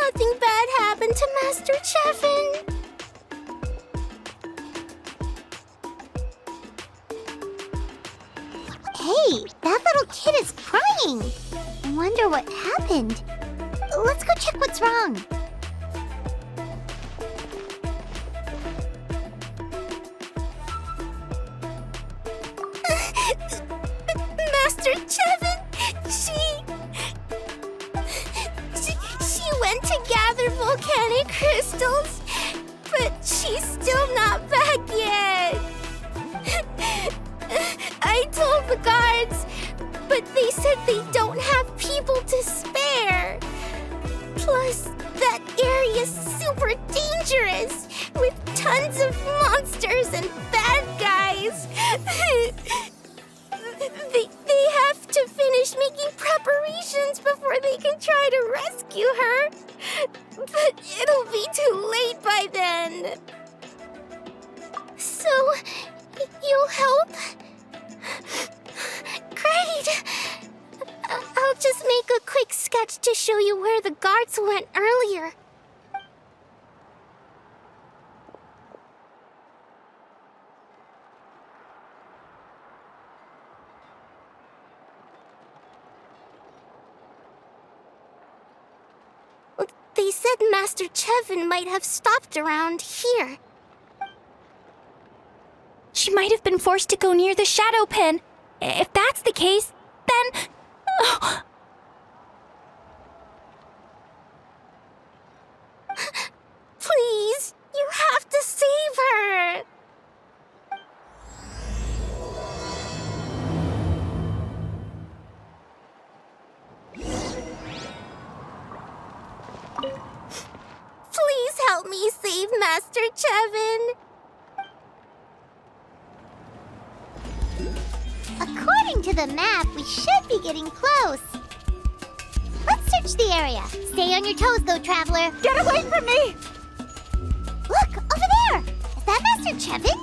nothing bad happened to Master Chevin. Hey, that little kid is crying. I wonder what happened. Let's go check what's wrong. Master Chevin, she went to gather volcanic crystals, but she's still not back yet. I told the guards, but they said they don't have people to spare. Plus, that area's super dangerous, with tons of monsters and bad guys. They have to finish making preparations before they can try to rescue her. But it'll be too late by then. So, you'll help? Great! I'll just make a quick sketch to show you where the guards went earlier. They said Master Chevin might have stopped around here. She might have been forced to go near the shadow pen. If that's the case, then... Oh. Please, you have to save her! Please help me save Master Chevin. According to the map, we should be getting close. Let's search the area. Stay on your toes, though, traveler. Get away from me! Look, over there! Is that Master Chevin?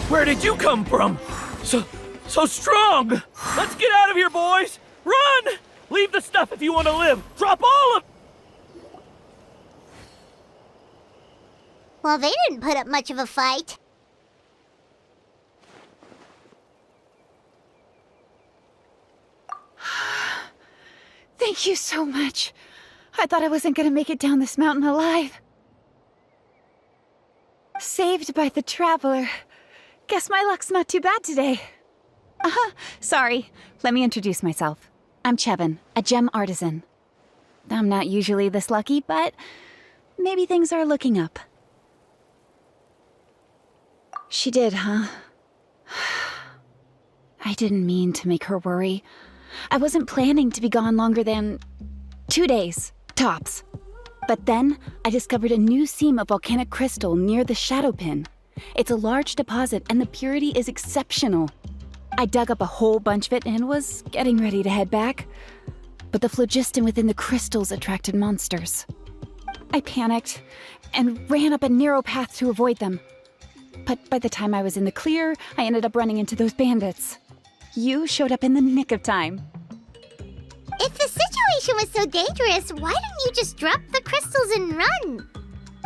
Where did you come from? So strong! Let's get out of here, boys! Run! Leave the stuff if you want to live! Drop all of... Well, they didn't put up much of a fight. Thank you so much. I thought I wasn't gonna make it down this mountain alive. Saved by the traveler. Guess my luck's not too bad today. Sorry. Let me introduce myself. I'm Chevin, a gem artisan. I'm not usually this lucky, but maybe things are looking up. She did, huh? I didn't mean to make her worry. I wasn't planning to be gone longer than 2 days, tops. But then, I discovered a new seam of volcanic crystal near the shadow pin. It's a large deposit and the purity is exceptional. I dug up a whole bunch of it and was getting ready to head back. But the phlogiston within the crystals attracted monsters. I panicked and ran up a narrow path to avoid them. But by the time I was in the clear, I ended up running into those bandits. You showed up in the nick of time. If the situation was so dangerous, why didn't you just drop the crystals and run?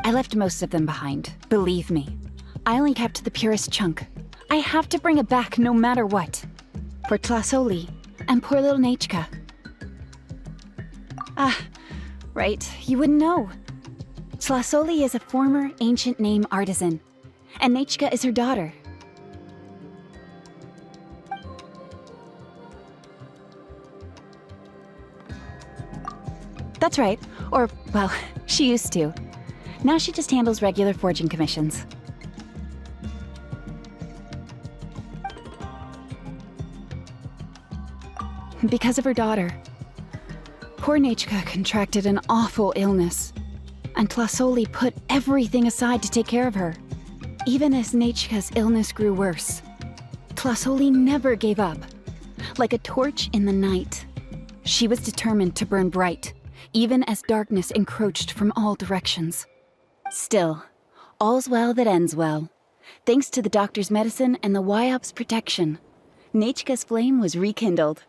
I left most of them behind, believe me. I only kept the purest chunk. I have to bring it back no matter what. For Tlasoli and poor little Nechka. Right, you wouldn't know. Tlasoli is a former ancient name artisan, and Nechka is her daughter. That's right. Or, well, she used to. Now she just handles regular forging commissions. Because of her daughter. Poor Nechka contracted an awful illness, and Tlasoli put everything aside to take care of her. Even as Nechka's illness grew worse, Tlasoli never gave up. Like a torch in the night, she was determined to burn bright, even as darkness encroached from all directions. Still, all's well that ends well. Thanks to the doctor's medicine and the YOP's protection, Nechka's flame was rekindled.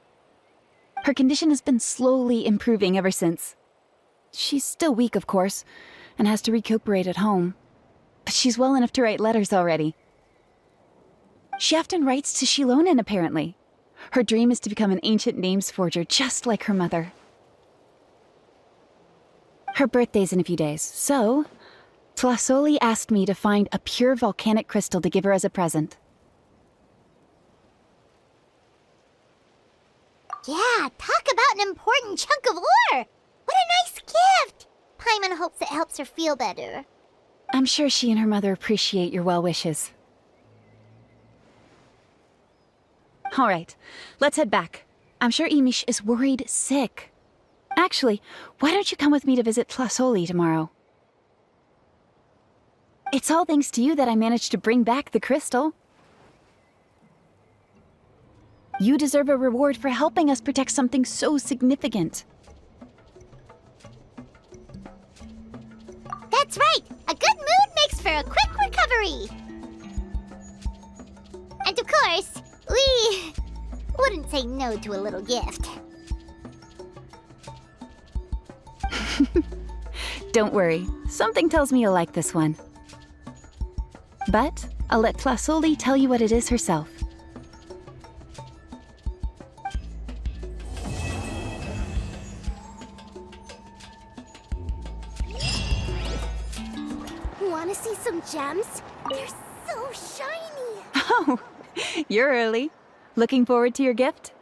Her condition has been slowly improving ever since. She's still weak, of course, and has to recuperate at home. But she's well enough to write letters already. She often writes to Xilonen, apparently. Her dream is to become an ancient names forger, just like her mother. Her birthday's in a few days, so Tlasoli asked me to find a pure volcanic crystal to give her as a present. Yeah, talk about an important chunk of ore! What a nice gift! Paimon hopes it helps her feel better. I'm sure she and her mother appreciate your well wishes. All right, let's head back. I'm sure Imish is worried sick. Actually, why don't you come with me to visit Tlasoli tomorrow? It's all thanks to you that I managed to bring back the crystal. You deserve a reward for helping us protect something so significant. That's right! A good mood makes for a quick recovery! And of course, we wouldn't say no to a little gift. Don't worry, something tells me you'll like this one. But I'll let Tlasoli tell you what it is herself. Wanna see some gems? They're so shiny! Oh, you're early. Looking forward to your gift?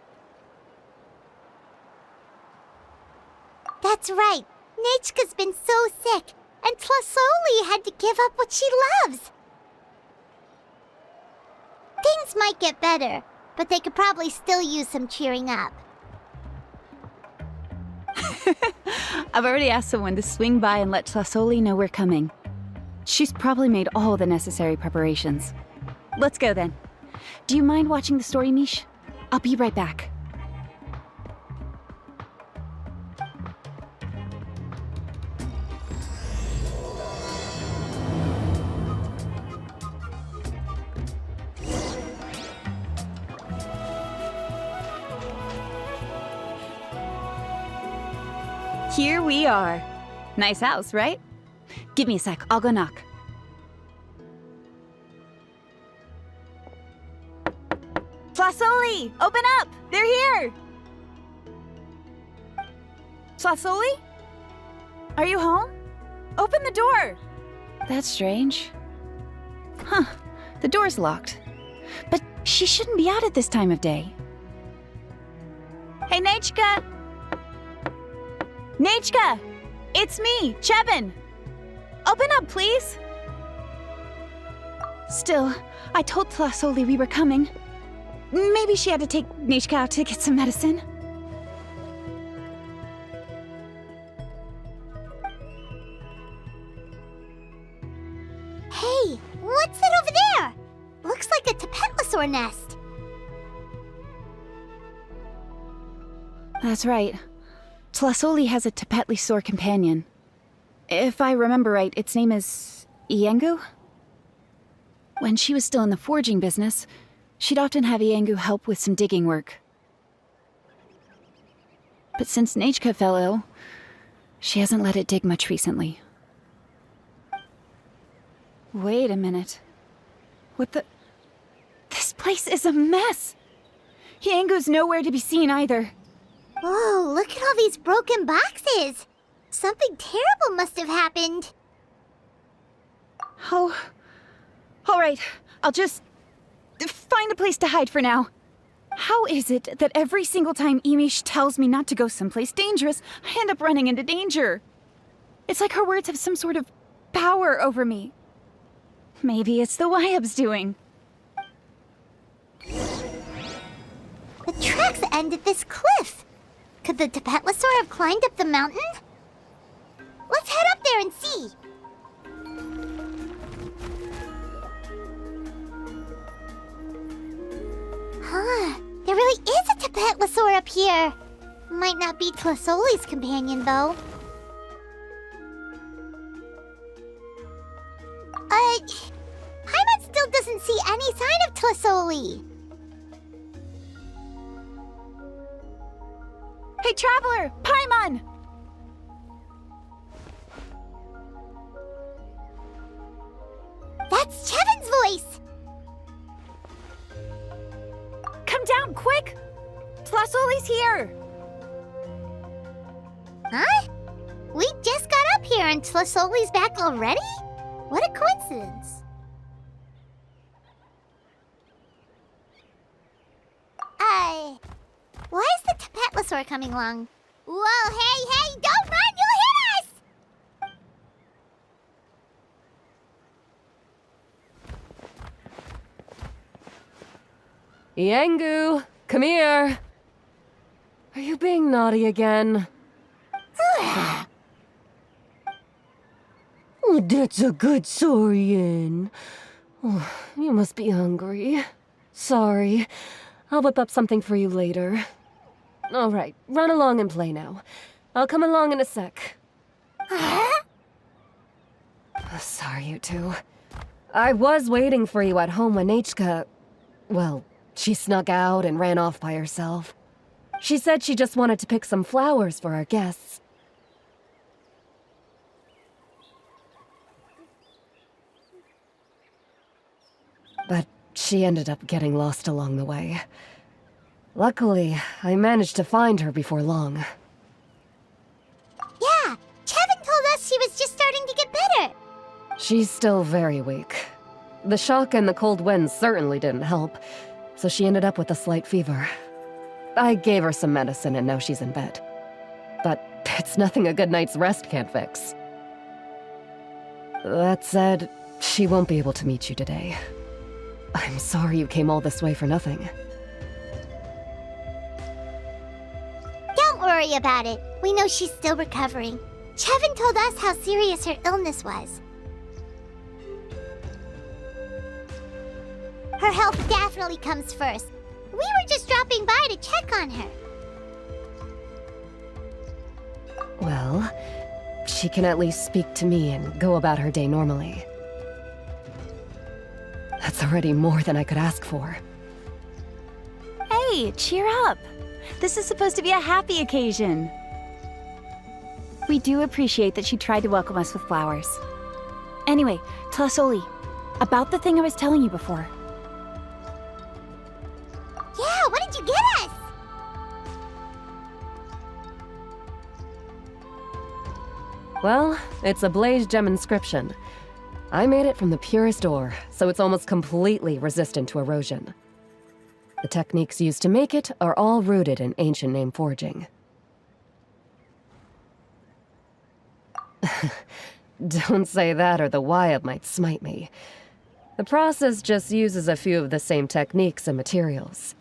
That's right. Nechka's been so sick, and Tlasoli had to give up what she loves. Things might get better, but they could probably still use some cheering up. I've already asked someone to swing by and let Tlasoli know we're coming. She's probably made all the necessary preparations. Let's go then. Do you mind watching the story, Mish? I'll be right back. Here we are. Nice house, right? Give me a sec, I'll go knock. Tlasoli! Open up! They're here! Tlasoli? Are you home? Open the door! That's strange. Huh, the door's locked. But she shouldn't be out at this time of day. Hey, Nechka! Nechka! It's me, Chevin! Open up, please! Still, I told Tlasoli we were coming. Maybe she had to take Nechka out to get some medicine. Hey, what's that over there? Looks like a Tepetli nest. That's right. Tlasoli has a Tepetli companion. If I remember right, its name is Iengu? When she was still in the forging business, she'd often have Iengu help with some digging work. But since Nechka fell ill, she hasn't let it dig much recently. Wait a minute. What the... This place is a mess! Iengu's nowhere to be seen either. Whoa, look at all these broken boxes! Something terrible must have happened. Oh... Alright, I'll just... find a place to hide for now. How is it that every single time Imish tells me not to go someplace dangerous, I end up running into danger? It's like her words have some sort of power over me. Maybe it's the Wyab's doing. The tracks end at this cliff. Could the Tepetli have climbed up the mountain? Let's head up there and see. Huh, there really is a Tepetli up here. Might not be Tlasoli's companion, though. Paimon still doesn't see any sign of Tlasoli. Hey, Traveler! Paimon! That's Chevin's voice! Come down, quick! Tlasoli's here! Huh? We just got up here and Tlasoli's back already? What a coincidence. Why is the Tepetli coming along? Whoa, hey, don't run, you'll hit us! Yangu, come here. Are you being naughty again? Oh, that's a good Saurian. Oh, you must be hungry. Sorry. I'll whip up something for you later. All right, run along and play now. I'll come along in a sec. Sorry, you two. I was waiting for you at home when Hka... Well, she snuck out and ran off by herself. She said she just wanted to pick some flowers for our guests. But she ended up getting lost along the way. Luckily, I managed to find her before long. Yeah, Chevin told us she was just starting to get better. She's still very weak. The shock and the cold winds certainly didn't help, so she ended up with a slight fever. I gave her some medicine and now she's in bed. But it's nothing a good night's rest can't fix. That said, she won't be able to meet you today. I'm sorry you came all this way for nothing. Don't worry about it. We know she's still recovering. Chevin told us how serious her illness was. Her health definitely comes first. We were just dropping by to check on her. Well, she can at least speak to me and go about her day normally. That's already more than I could ask for. Hey, cheer up! This is supposed to be a happy occasion. We do appreciate that she tried to welcome us with flowers. Anyway, Tlasoli, about the thing I was telling you before. Yeah, what did you get us? Well, it's a blaze gem inscription. I made it from the purest ore, so it's almost completely resistant to erosion. The techniques used to make it are all rooted in ancient name forging. Don't say that or the Wyatt might smite me. The process just uses a few of the same techniques and materials.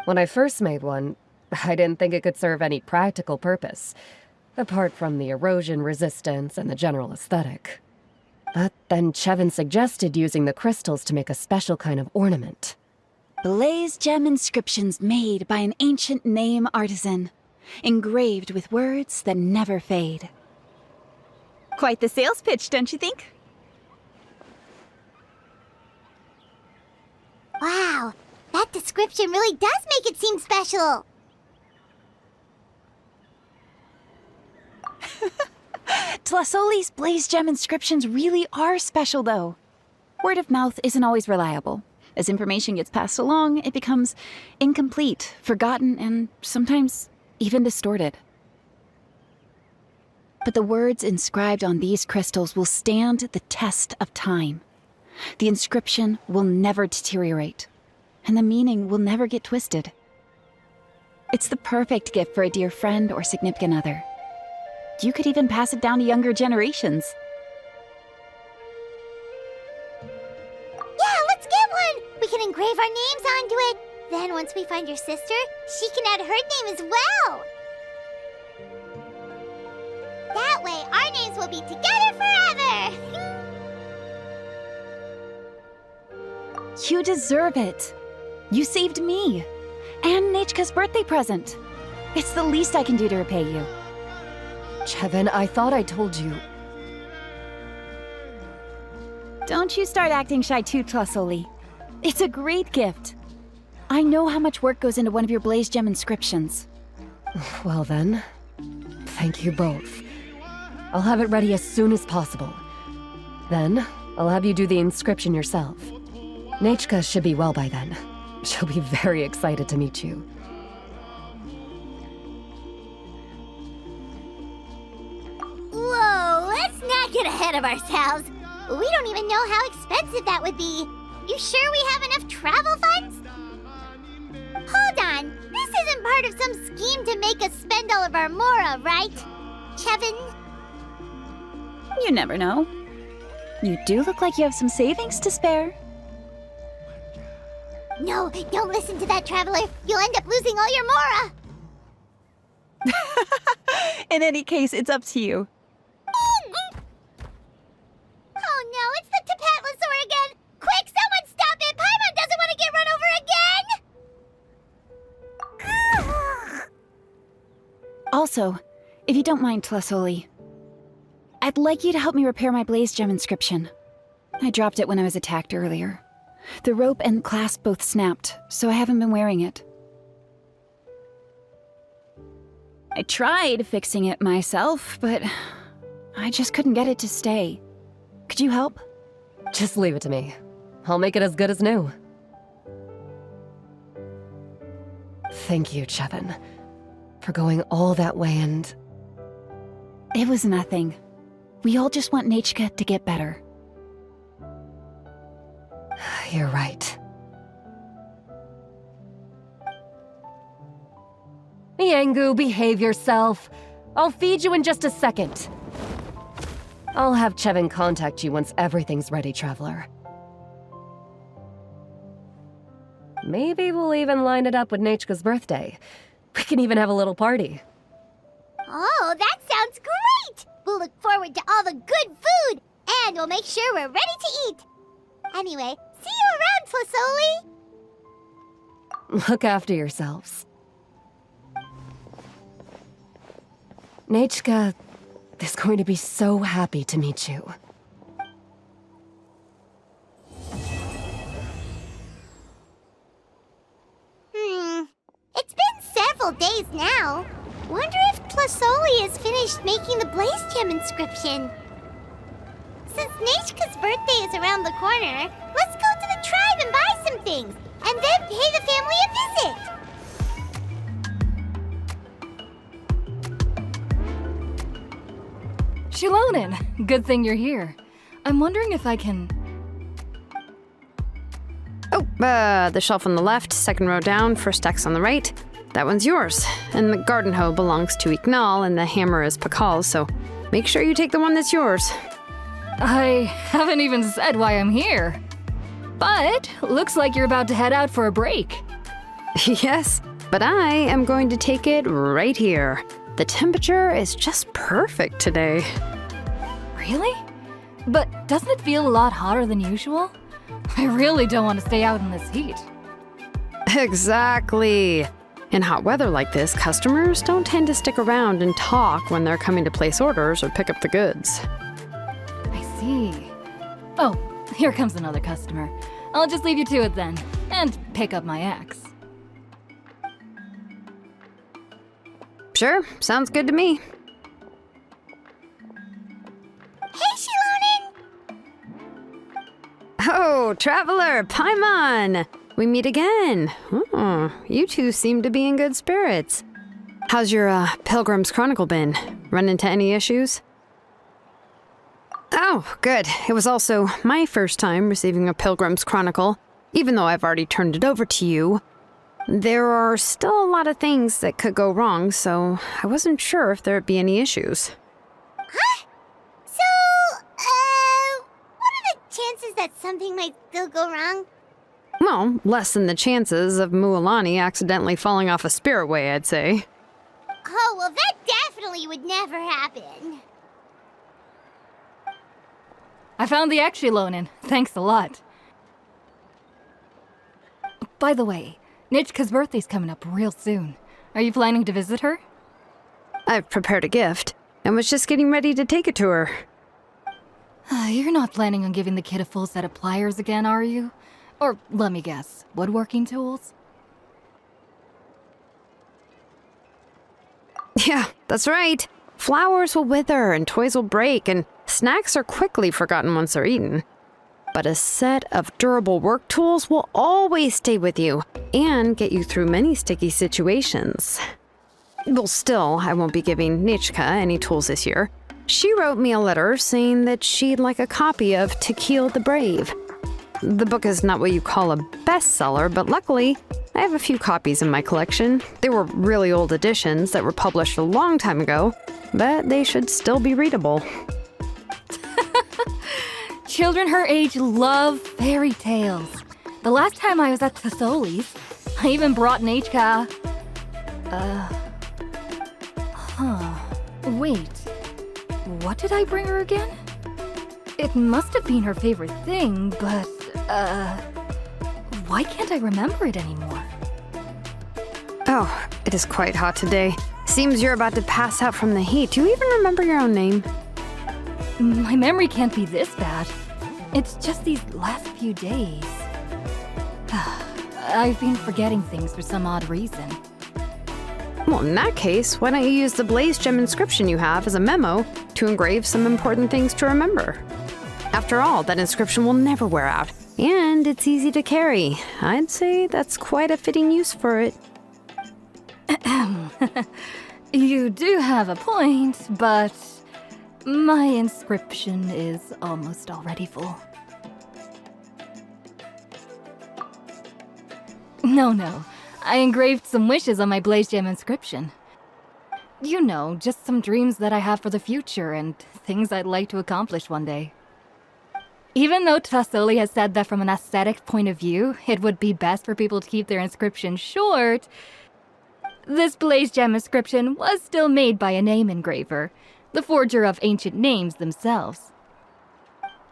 When I first made one, I didn't think it could serve any practical purpose, apart from the erosion resistance and the general aesthetic. But then Chevin suggested using the crystals to make a special kind of ornament. Blaze gem inscriptions made by an ancient name artisan, engraved with words that never fade. Quite the sales pitch, don't you think? Wow, that description really does make it seem special. Tlasoli's blaze gem inscriptions really are special, though. Word of mouth isn't always reliable. As information gets passed along, it becomes incomplete, forgotten, and sometimes even distorted. But the words inscribed on these crystals will stand the test of time. The inscription will never deteriorate, and the meaning will never get twisted. It's the perfect gift for a dear friend or significant other. You could even pass it down to younger generations. Yeah, let's get one! We can engrave our names onto it. Then once we find your sister, she can add her name as well. That way, our names will be together forever! You deserve it. You saved me. And Hka's birthday present. It's the least I can do to repay you. Chevin, I thought I told you. Don't you start acting shy too, Tlasoli. It's a great gift. I know how much work goes into one of your blaze gem inscriptions. Well then, thank you both. I'll have it ready as soon as possible. Then, I'll have you do the inscription yourself. Nechka should be well by then. She'll be very excited to meet you. Whoa, let's not get ahead of ourselves. We don't even know how expensive that would be. You sure we have enough travel funds? Hold on, this isn't part of some scheme to make us spend all of our mora, right? Chevin? You never know. You do look like you have some savings to spare. No, don't listen to that, traveler. You'll end up losing all your mora. In any case, it's up to you. Oh no, it's the Tepetli again! Quick, someone stop it! Paimon doesn't want to get run over again! Also, if you don't mind, Tlasoli, I'd like you to help me repair my blaze gem inscription. I dropped it when I was attacked earlier. The rope and clasp both snapped, so I haven't been wearing it. I tried fixing it myself, but I just couldn't get it to stay. Could you help? Just leave it to me. I'll make it as good as new. Thank you, Chevin, for going all that way and... It was nothing. We all just want Nechka to get better. You're right. Yangu, behave yourself. I'll feed you in just a second. I'll have Chevin contact you once everything's ready, Traveler. Maybe we'll even line it up with Nechka's birthday. We can even have a little party. Oh, that sounds great! We'll look forward to all the good food, and we'll make sure we're ready to eat. Anyway, see you around, Tlasoli! Look after yourselves. Nechka is going to be so happy to meet you. It's been several days now. Wonder if Tlasoli has finished making the blaze gem inscription. Since Nechka's birthday is around the corner, let's go to the tribe and buy some things, and then pay the family a visit. Xilonen, good thing you're here. I'm wondering if I can... Oh, the shelf on the left, second row down, first X on the right. That one's yours. And the garden hoe belongs to Ignal, and the hammer is Pakal's, so make sure you take the one that's yours. I haven't even said why I'm here. But looks like you're about to head out for a break. Yes, but I am going to take it right here. The temperature is just perfect today. Really? But doesn't it feel a lot hotter than usual? I really don't want to stay out in this heat. Exactly. In hot weather like this, customers don't tend to stick around and talk when they're coming to place orders or pick up the goods. I see. Oh, here comes another customer. I'll just leave you to it then, and pick up my axe. Sure, sounds good to me. Hey, Xilonen! Oh, Traveler, Paimon! We meet again. Oh, you two seem to be in good spirits. How's your Pilgrim's Chronicle been? Run into any issues? Oh, good. It was also my first time receiving a Pilgrim's Chronicle, even though I've already turned it over to you. There are still a lot of things that could go wrong, so I wasn't sure if there'd be any issues. Huh? So, what are the chances that something might still go wrong? Well, less than the chances of Mualani accidentally falling off a spirit way, I'd say. Oh, well, that definitely would never happen. I found the axe, Xilonen. Thanks a lot. By the way, Nechka's birthday's coming up real soon. Are you planning to visit her? I've prepared a gift, and was just getting ready to take it to her. You're not planning on giving the kid a full set of pliers again, are you? Or, let me guess, woodworking tools? Yeah, that's right. Flowers will wither and toys will break, and snacks are quickly forgotten once they're eaten. But a set of durable work tools will always stay with you and get you through many sticky situations. Well, still, I won't be giving Nichka any tools this year. She wrote me a letter saying that she'd like a copy of To Kill the Brave. The book is not what you call a bestseller, but luckily, I have a few copies in my collection. They were really old editions that were published a long time ago, but they should still be readable. Children her age love fairy tales. The last time I was at Tessoli's, I even brought Nechka. Wait. What did I bring her again? It must have been her favorite thing, but, why can't I remember it anymore? Oh, it is quite hot today. Seems you're about to pass out from the heat. Do you even remember your own name? My memory can't be this bad. It's just these last few days. I've been forgetting things for some odd reason. Well, in that case, why don't you use the Blaze Gem inscription you have as a memo to engrave some important things to remember? After all, that inscription will never wear out, and it's easy to carry. I'd say that's quite a fitting use for it. You do have a point, but my inscription is almost already full. No. I engraved some wishes on my Blaze Gem inscription. You know, just some dreams that I have for the future and things I'd like to accomplish one day. Even though Tassoli has said that from an aesthetic point of view, it would be best for people to keep their inscription short, this Blaze Gem inscription was still made by a name engraver, the forger of ancient names themselves.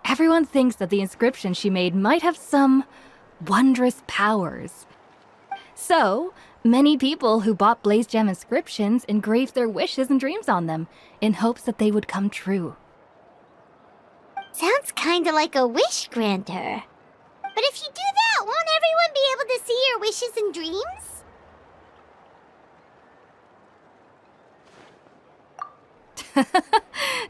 Everyone thinks that the inscription she made might have some wondrous powers. So, many people who bought Blaze Gem inscriptions engraved their wishes and dreams on them, in hopes that they would come true. Sounds kinda like a wish granter. But if you do that, won't everyone be able to see your wishes and dreams?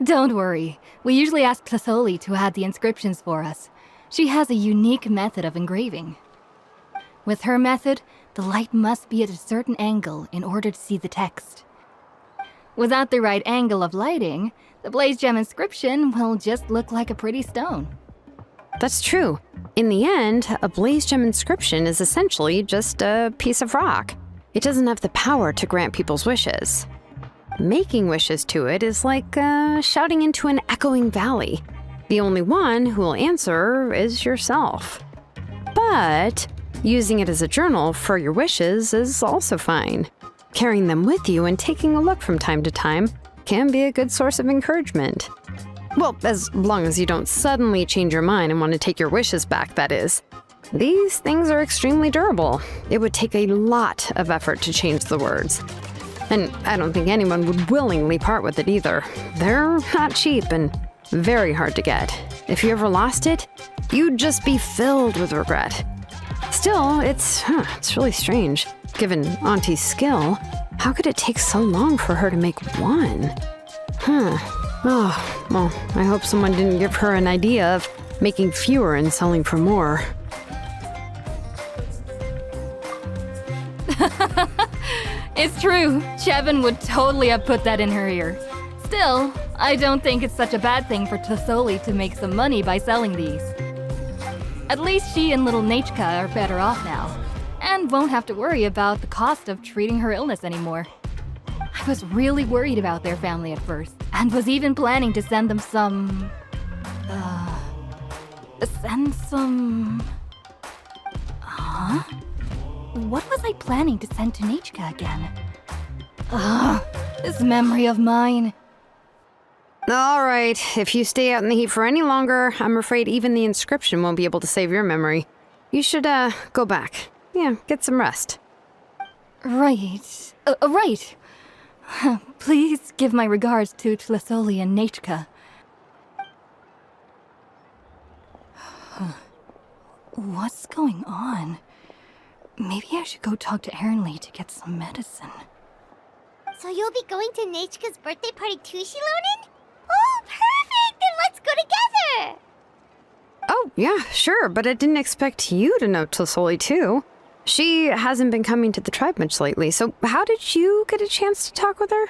Don't worry. We usually ask Tassoli to add the inscriptions for us. She has a unique method of engraving. With her method, the light must be at a certain angle in order to see the text. Without the right angle of lighting, the Blaze Gem inscription will just look like a pretty stone. That's true. In the end, a Blaze Gem inscription is essentially just a piece of rock. It doesn't have the power to grant people's wishes. Making wishes to it is like shouting into an echoing valley. The only one who will answer is yourself. But using it as a journal for your wishes is also fine. Carrying them with you and taking a look from time to time can be a good source of encouragement. Well, as long as you don't suddenly change your mind and want to take your wishes back, that is. These things are extremely durable. It would take a lot of effort to change the words. And I don't think anyone would willingly part with it either. They're not cheap and very hard to get. If you ever lost it, you'd just be filled with regret. Still, it's really strange. Given Auntie's skill, how could it take so long for her to make one? Oh, well, I hope someone didn't give her an idea of making fewer and selling for more. It's true. Chevin would totally have put that in her ear. Still, I don't think it's such a bad thing for Tassoli to make some money by selling these. At least she and little Nechka are better off now, and won't have to worry about the cost of treating her illness anymore. I was really worried about their family at first, and was even planning to send them some... Huh? What was I planning to send to Nechka again? This memory of mine. All right, if you stay out in the heat for any longer, I'm afraid even the inscription won't be able to save your memory. You should, go back. Yeah, get some rest. Right. Right. Please give my regards to Tassoli and Nechka. What's going on? Maybe I should go talk to Ernly to get some medicine. So you'll be going to Nechka's birthday party too, Xilonen? Oh, perfect! Then let's go together! Oh, yeah, sure, but I didn't expect you to know Tlisoli too. She hasn't been coming to the tribe much lately, so how did you get a chance to talk with her?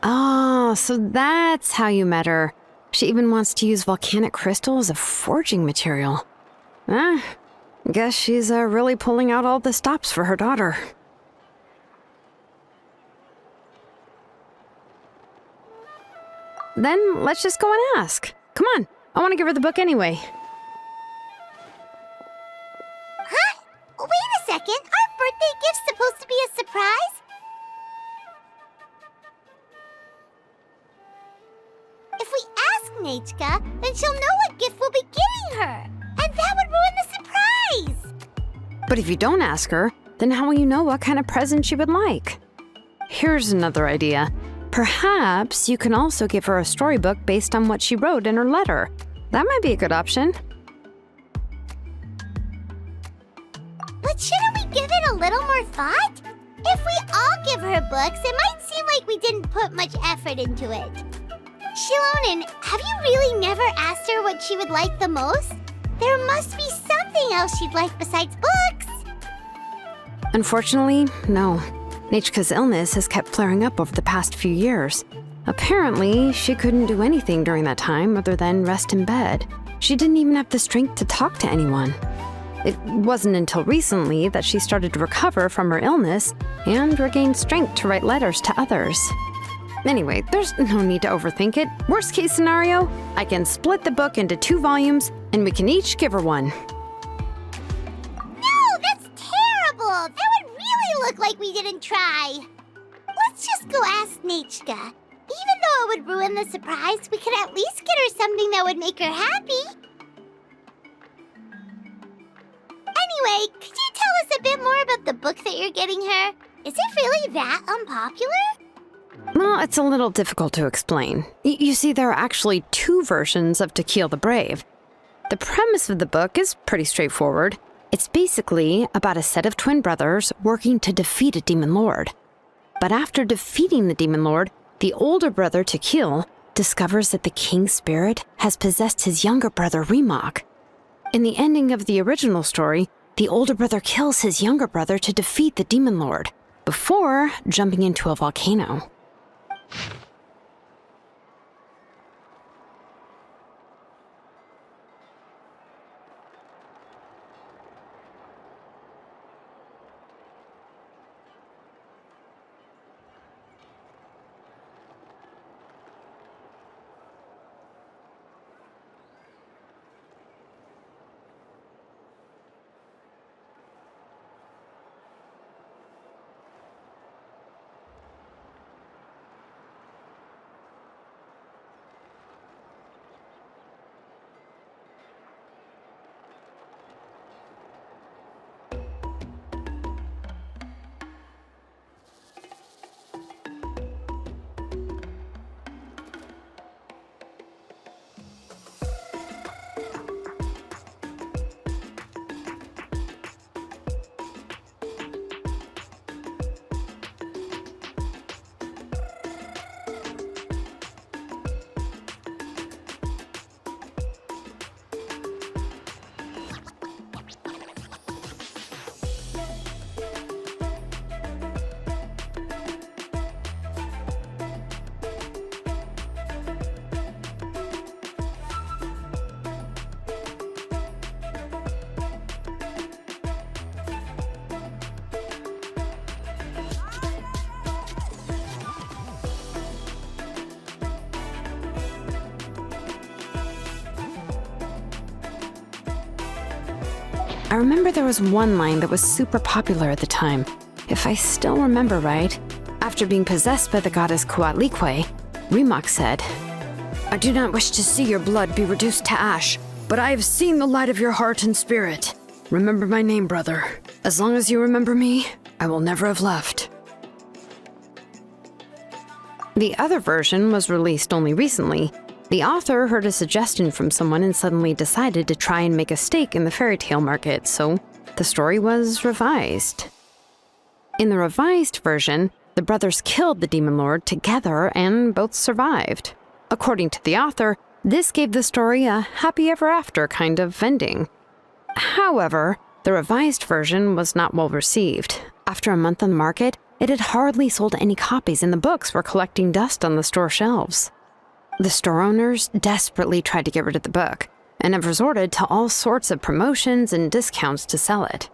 Oh, so that's how you met her. She even wants to use volcanic crystal as a forging material. Guess she's really pulling out all the stops for her daughter. Then let's just go and ask. Come on, I want to give her the book anyway. Huh? Wait a second, aren't birthday gifts supposed to be a surprise? If we ask Nechka, then she'll know what gift we'll be giving her. And that would ruin the surprise! But if you don't ask her, then how will you know what kind of present she would like? Here's another idea. Perhaps you can also give her a storybook based on what she wrote in her letter. That might be a good option. But shouldn't we give it a little more thought? If we all give her books, it might seem like we didn't put much effort into it. Xilonen, have you really never asked her what she would like the most? There must be something else she'd like besides books. Unfortunately, no. Nechka's illness has kept flaring up over the past few years. Apparently, she couldn't do anything during that time other than rest in bed. She didn't even have the strength to talk to anyone. It wasn't until recently that she started to recover from her illness and regained strength to write letters to others. Anyway, there's no need to overthink it. Worst case scenario, I can split the book into 2 volumes and we can each give her one. No, that's terrible! That would really look like we didn't try. Let's just go ask Nechka. Even though it would ruin the surprise, we could at least get her something that would make her happy. Anyway, could you tell us a bit more about the book that you're getting her? Is it really that unpopular? Well, it's a little difficult to explain. You see, there are actually 2 versions of To Kill the Brave. The premise of the book is pretty straightforward. It's basically about a set of twin brothers working to defeat a demon lord. But after defeating the demon lord, the older brother, To Kill, discovers that the king's spirit has possessed his younger brother, Remok. In the ending of the original story, the older brother kills his younger brother to defeat the demon lord, before jumping into a volcano. I remember there was one line that was super popular at the time. If I still remember right, after being possessed by the goddess Coatlicue, Remok said, "I do not wish to see your blood be reduced to ash, but I have seen the light of your heart and spirit. Remember my name, brother. As long as you remember me, I will never have left." The other version was released only recently. The author heard a suggestion from someone and suddenly decided to try and make a stake in the fairy tale market, so the story was revised. In the revised version, the brothers killed the demon lord together and both survived. According to the author, this gave the story a happy ever after kind of ending. However, the revised version was not well received. After a month on the market, it had hardly sold any copies and the books were collecting dust on the store shelves. The store owners desperately tried to get rid of the book and have resorted to all sorts of promotions and discounts to sell it.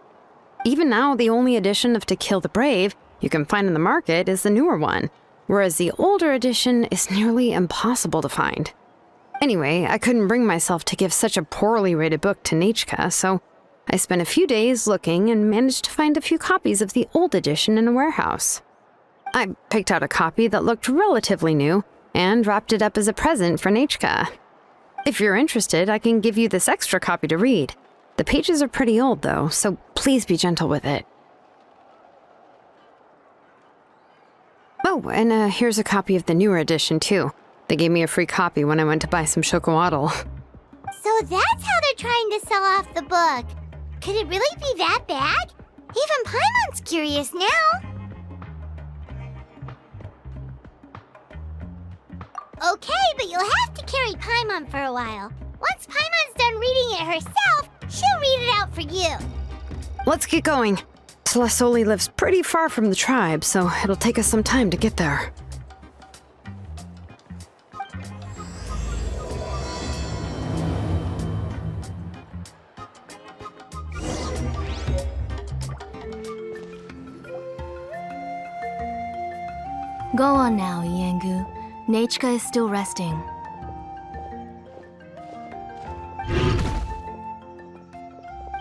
Even now, the only edition of To Kill the Brave you can find in the market is the newer one, whereas the older edition is nearly impossible to find. Anyway, I couldn't bring myself to give such a poorly rated book to Nechka, so I spent a few days looking and managed to find a few copies of the old edition in a warehouse. I picked out a copy that looked relatively new and wrapped it up as a present for Nechka. If you're interested, I can give you this extra copy to read. The pages are pretty old though, so please be gentle with it. Oh, and here's a copy of the newer edition too. They gave me a free copy when I went to buy some chocowaddle. So that's how they're trying to sell off the book. Could it really be that bad? Even Paimon's curious now. Okay, but you'll have to carry Paimon for a while. Once Paimon's done reading it herself, she'll read it out for you. Let's get going. Celestoli lives pretty far from the tribe, so it'll take us some time to get there. Go on now, Iengu. Nechka is still resting.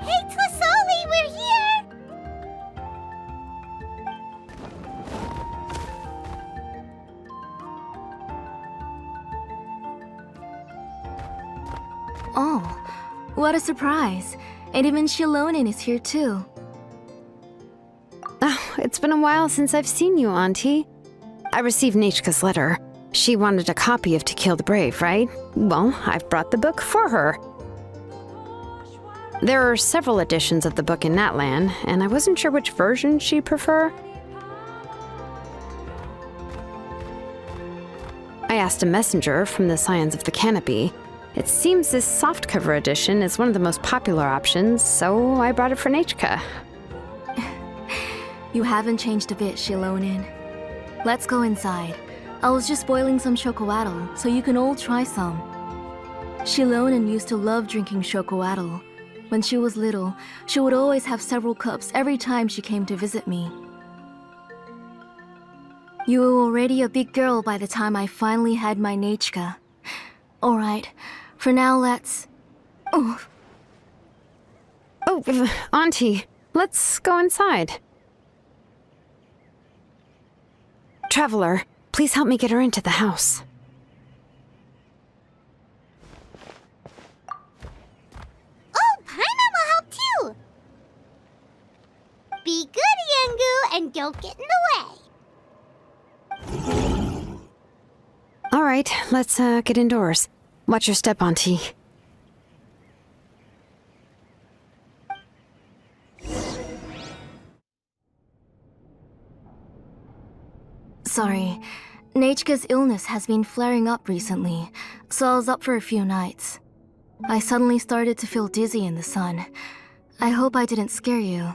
Hey, Tlasoli, we're here! Oh, what a surprise. And even Xilonen is here too. Oh, it's been a while since I've seen you, Auntie. I received Nechka's letter. She wanted a copy of To Kill the Brave, right? Well, I've brought the book for her. There are several editions of the book in Natlan, and I wasn't sure which version she'd prefer. I asked a messenger from the Scions of the Canopy. It seems this softcover edition is one of the most popular options, so I brought it for Nechka. You haven't changed a bit, Xilonen. Let's go inside. I was just boiling some chocowaddle, so you can all try some. Xilonen used to love drinking chocowaddle. When she was little, she would always have several cups every time she came to visit me. You were already a big girl by the time I finally had my Nechka. Alright, for now let's... Oh, Auntie, let's go inside. Traveler, please help me get her into the house. Oh, Paimon will help too! Be good, Iengu, and don't get in the way. All right, let's get indoors. Watch your step, Auntie. sorry. Nechka's illness has been flaring up recently, so I was up for a few nights. I suddenly started to feel dizzy in the sun. I hope I didn't scare you.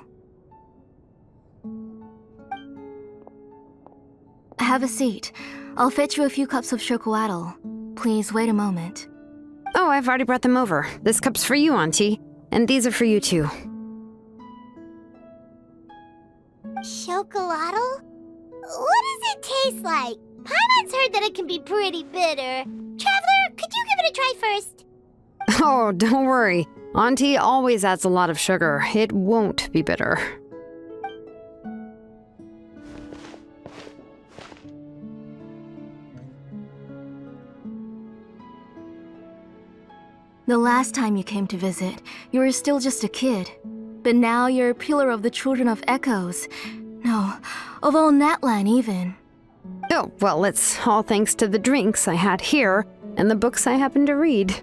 Have a seat. I'll fetch you a few cups of chocowaddle. Please wait a moment. Oh, I've already brought them over. This cup's for you, Auntie. And these are for you, too. Chocolatl? What does it taste like? Paimon's heard that it can be pretty bitter. Traveler, could you give it a try first? Oh, don't worry. Auntie always adds a lot of sugar. It won't be bitter. The last time you came to visit, you were still just a kid. But now you're a pillar of the Children of Echoes. No, of all Natlan even. Oh, well, it's all thanks to the drinks I had here. and the books I happen to read.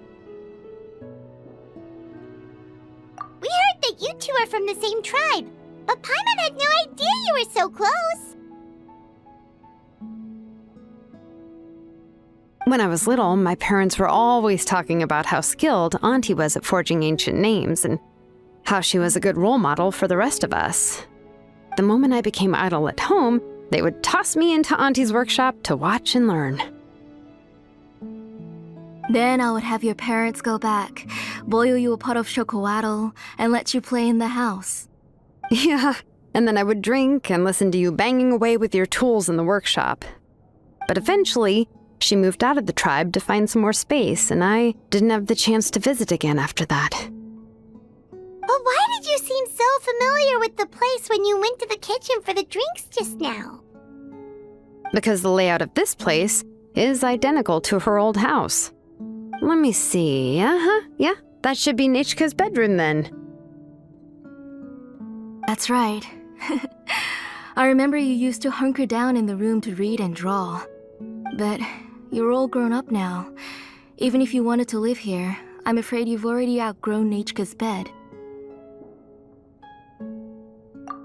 We heard that you two are from the same tribe, but Paimon had no idea you were so close. When I was little, my parents were always talking about how skilled Auntie was at forging ancient names and how she was a good role model for the rest of us. The moment I became idle at home, they would toss me into Auntie's workshop to watch and learn. Then I would have your parents go back, boil you a pot of chocolatl, and let you play in the house. Yeah, and then I would drink and listen to you banging away with your tools in the workshop. But eventually, she moved out of the tribe to find some more space, and I didn't have the chance to visit again after that. But why did you seem so familiar with the place when you went to the kitchen for the drinks just now? Because the layout of this place is identical to her old house. Let me see. Yeah, that should be Nechka's bedroom then. That's right. I remember you used to hunker down in the room to read and draw. But you're all grown up now. Even if you wanted to live here, I'm afraid you've already outgrown Nechka's bed.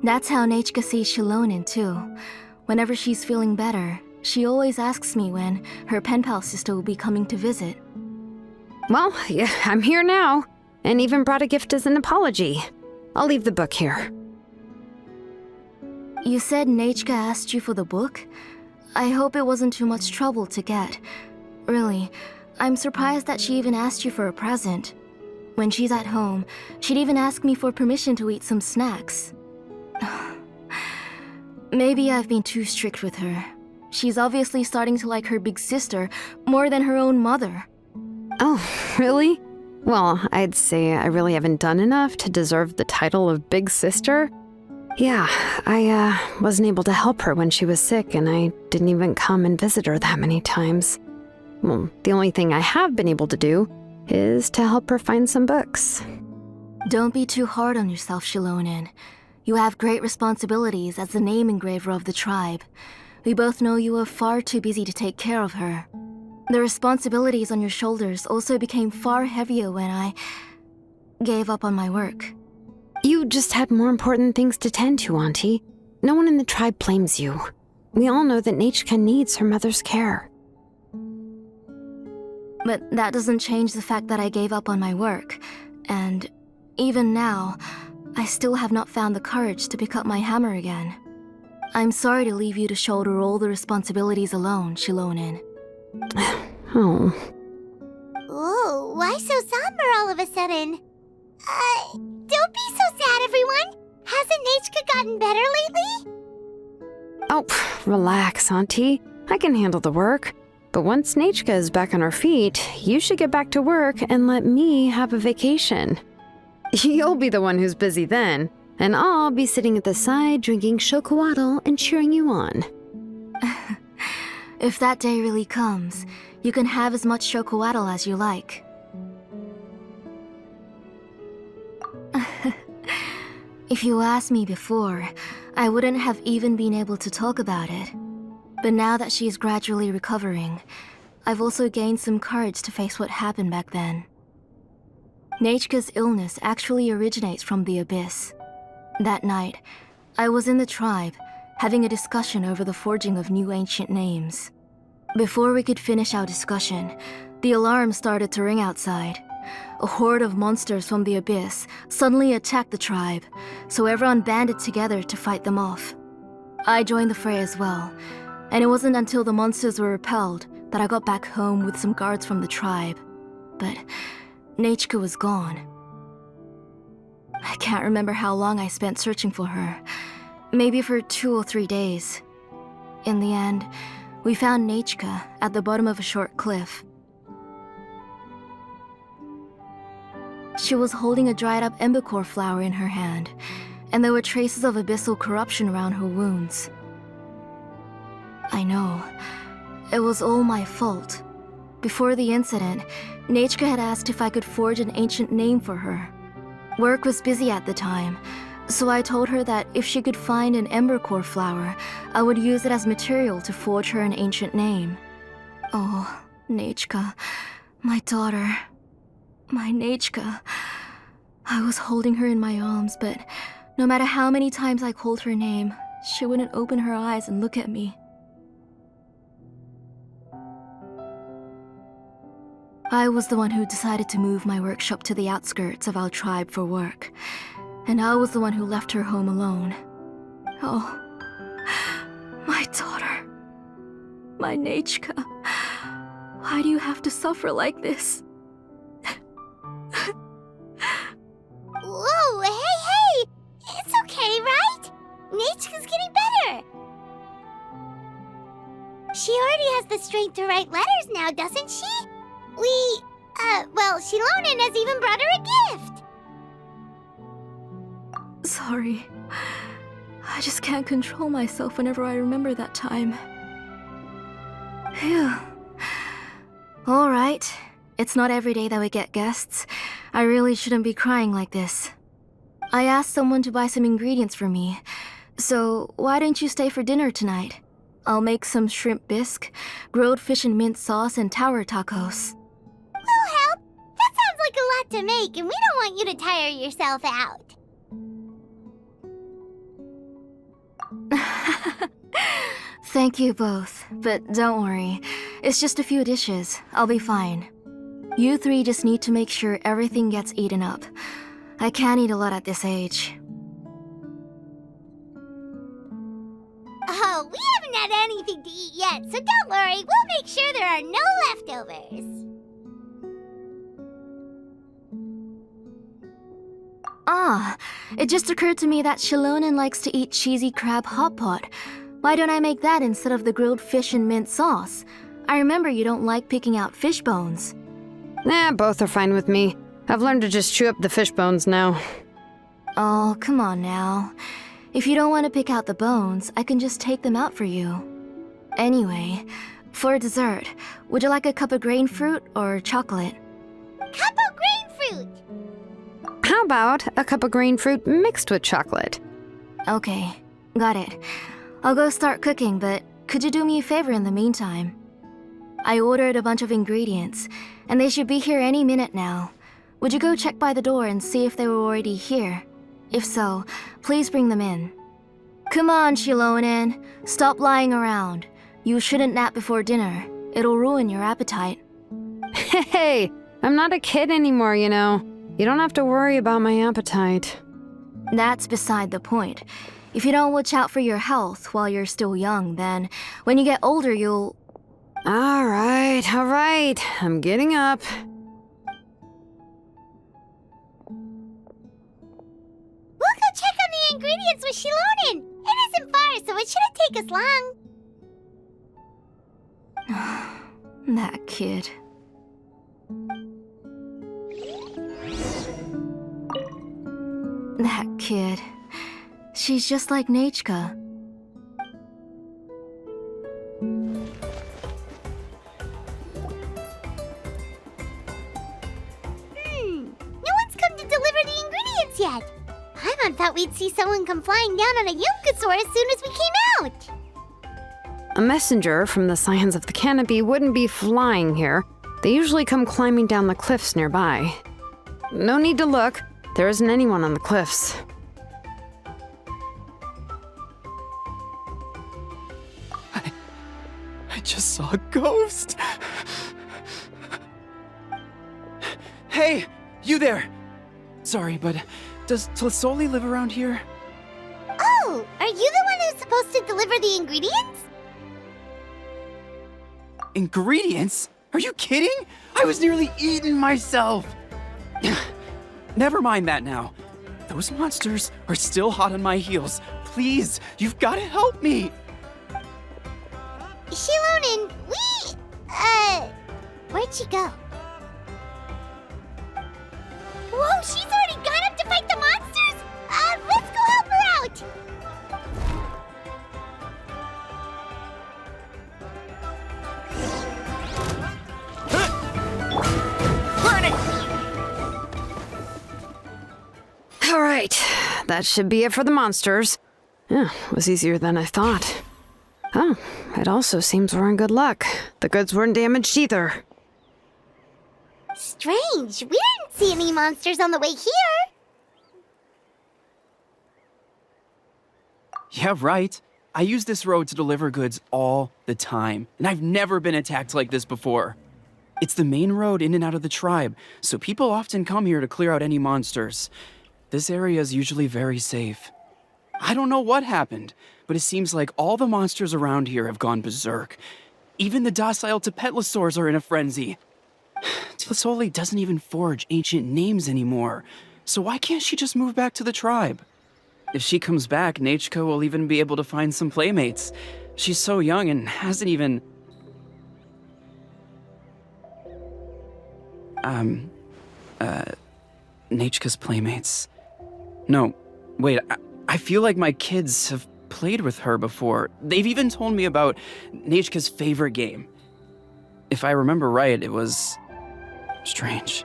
That's how Nechka sees Xilonen too. Whenever she's feeling better, she always asks me when her pen pal sister will be coming to visit. Well, yeah, I'm here now, and even brought a gift as an apology. I'll leave the book here. You said Nechka asked you for the book? I hope it wasn't too much trouble to get. Really, I'm surprised that she even asked you for a present. When she's at home, she'd even ask me for permission to eat some snacks. Maybe I've been too strict with her. She's obviously starting to like her big sister more than her own mother. Oh, really? Well, I'd say I really haven't done enough to deserve the title of big sister. Yeah, I wasn't able to help her when she was sick, and I didn't even come and visit her that many times. Well, the only thing I have been able to do is to help her find some books. Don't be too hard on yourself, Xilonen. You have great responsibilities as the name engraver of the tribe. We both know you are far too busy to take care of her. The responsibilities on your shoulders also became far heavier when I gave up on my work. You just had more important things to tend to, Auntie. No one in the tribe blames you. We all know that Nechka needs her mother's care. But that doesn't change the fact that I gave up on my work. And even now, I still have not found the courage to pick up my hammer again. I'm sorry to leave you to shoulder all the responsibilities alone, Xilonen. Oh. Ooh, why so somber all of a sudden? Don't be so sad, everyone! Hasn't Nechka gotten better lately? Oh, relax, Auntie. I can handle the work. But once Nechka is back on her feet, you should get back to work and let me have a vacation. You'll be the one who's busy then, and I'll be sitting at the side drinking chocolatl and cheering you on. If that day really comes, you can have as much chocolatl as you like. If you asked me before, I wouldn't have even been able to talk about it. But now that she is gradually recovering, I've also gained some courage to face what happened back then. Nechka's illness actually originates from the Abyss. That night, I was in the tribe, having a discussion over the forging of new ancient names. Before we could finish our discussion, the alarm started to ring outside. A horde of monsters from the Abyss suddenly attacked the tribe, so everyone banded together to fight them off. I joined the fray as well, and it wasn't until the monsters were repelled that I got back home with some guards from the tribe. But Nechka was gone. I can't remember how long I spent searching for her. Maybe for 2 or 3 days. In the end, we found Nechka at the bottom of a short cliff. She was holding a dried-up embercore flower in her hand, and there were traces of abyssal corruption around her wounds. I know. It was all my fault. Before the incident, Nechka had asked if I could forge an ancient name for her. Work was busy at the time, so I told her that if she could find an embercore flower, I would use it as material to forge her an ancient name. Oh, Nechka, my daughter. My Nechka. I was holding her in my arms, but no matter how many times I called her name, she wouldn't open her eyes and look at me. I was the one who decided to move my workshop to the outskirts of our tribe for work, and I was the one who left her home alone. Oh, my daughter. My Nechka. Why do you have to suffer like this? Whoa, hey! It's okay, right? Nechka's getting better. She already has the strength to write letters now, doesn't she? Xilonen has even brought her a gift. Sorry. I just can't control myself whenever I remember that time. Phew. Alright. It's not every day that we get guests. I really shouldn't be crying like this. I asked someone to buy some ingredients for me. So, why don't you stay for dinner tonight? I'll make some shrimp bisque, grilled fish and mint sauce, and tower tacos. We'll help. That sounds like a lot to make, and we don't want you to tire yourself out. Thank you both, but don't worry. It's just a few dishes. I'll be fine. You three just need to make sure everything gets eaten up. I can't eat a lot at this age. Oh, we haven't had anything to eat yet, so don't worry. We'll make sure there are no leftovers. It just occurred to me that Xilonen likes to eat cheesy crab hot pot. Why don't I make that instead of the grilled fish and mint sauce? I remember you don't like picking out fish bones. Both are fine with me. I've learned to just chew up the fish bones now. Oh, come on now. If you don't want to pick out the bones, I can just take them out for you. Anyway, for dessert, would you like a cup of grain fruit or chocolate? Cup of grain fruit! How about a cup of green fruit mixed with chocolate? Okay, got it. I'll go start cooking, but could you do me a favor in the meantime? I ordered a bunch of ingredients, and they should be here any minute now. Would you go check by the door and see if they were already here? If so, please bring them in. Come on, Xilonen. Stop lying around. You shouldn't nap before dinner. It'll ruin your appetite. Hey, I'm not a kid anymore, you know. You don't have to worry about my appetite. That's beside the point. If you don't watch out for your health while you're still young, then when you get older, you'll... All right. I'm getting up. We'll go check on the ingredients with Xilonen. It isn't far, so it shouldn't take us long. That kid. That kid. She's just like Nechka. No one's come to deliver the ingredients yet. Paimon thought we'd see someone come flying down on a Yunkasaur as soon as we came out. A messenger from the Scions of the Canopy wouldn't be flying here. They usually come climbing down the cliffs nearby. No need to look. There isn't anyone on the cliffs. I just saw a ghost. Hey, you there! Sorry, but does Tlisoli live around here? Oh, are you the one who's supposed to deliver the ingredients? Ingredients? Are you kidding? I was nearly eaten myself! Never mind that now. Those monsters are still hot on my heels. Please, you've got to help me! Xilonen, where'd she go? Whoa, she's already gone up to fight the monsters? Let's go help her out! All right, that should be it for the monsters. Yeah, it was easier than I thought. Oh, it also seems we're in good luck. The goods weren't damaged either. Strange. We didn't see any monsters on the way here. Yeah, right. I use this road to deliver goods all the time, and I've never been attacked like this before. It's the main road in and out of the tribe, so people often come here to clear out any monsters. This area is usually very safe. I don't know what happened, but it seems like all the monsters around here have gone berserk. Even the docile Tepetli are in a frenzy. Tlisoli doesn't even forge ancient names anymore, so why can't she just move back to the tribe? If she comes back, Nachka will even be able to find some playmates. She's so young and hasn't even... Nachka's playmates. No, wait, I feel like my kids have played with her before. They've even told me about Nachka's favorite game. If I remember right, it was... strange.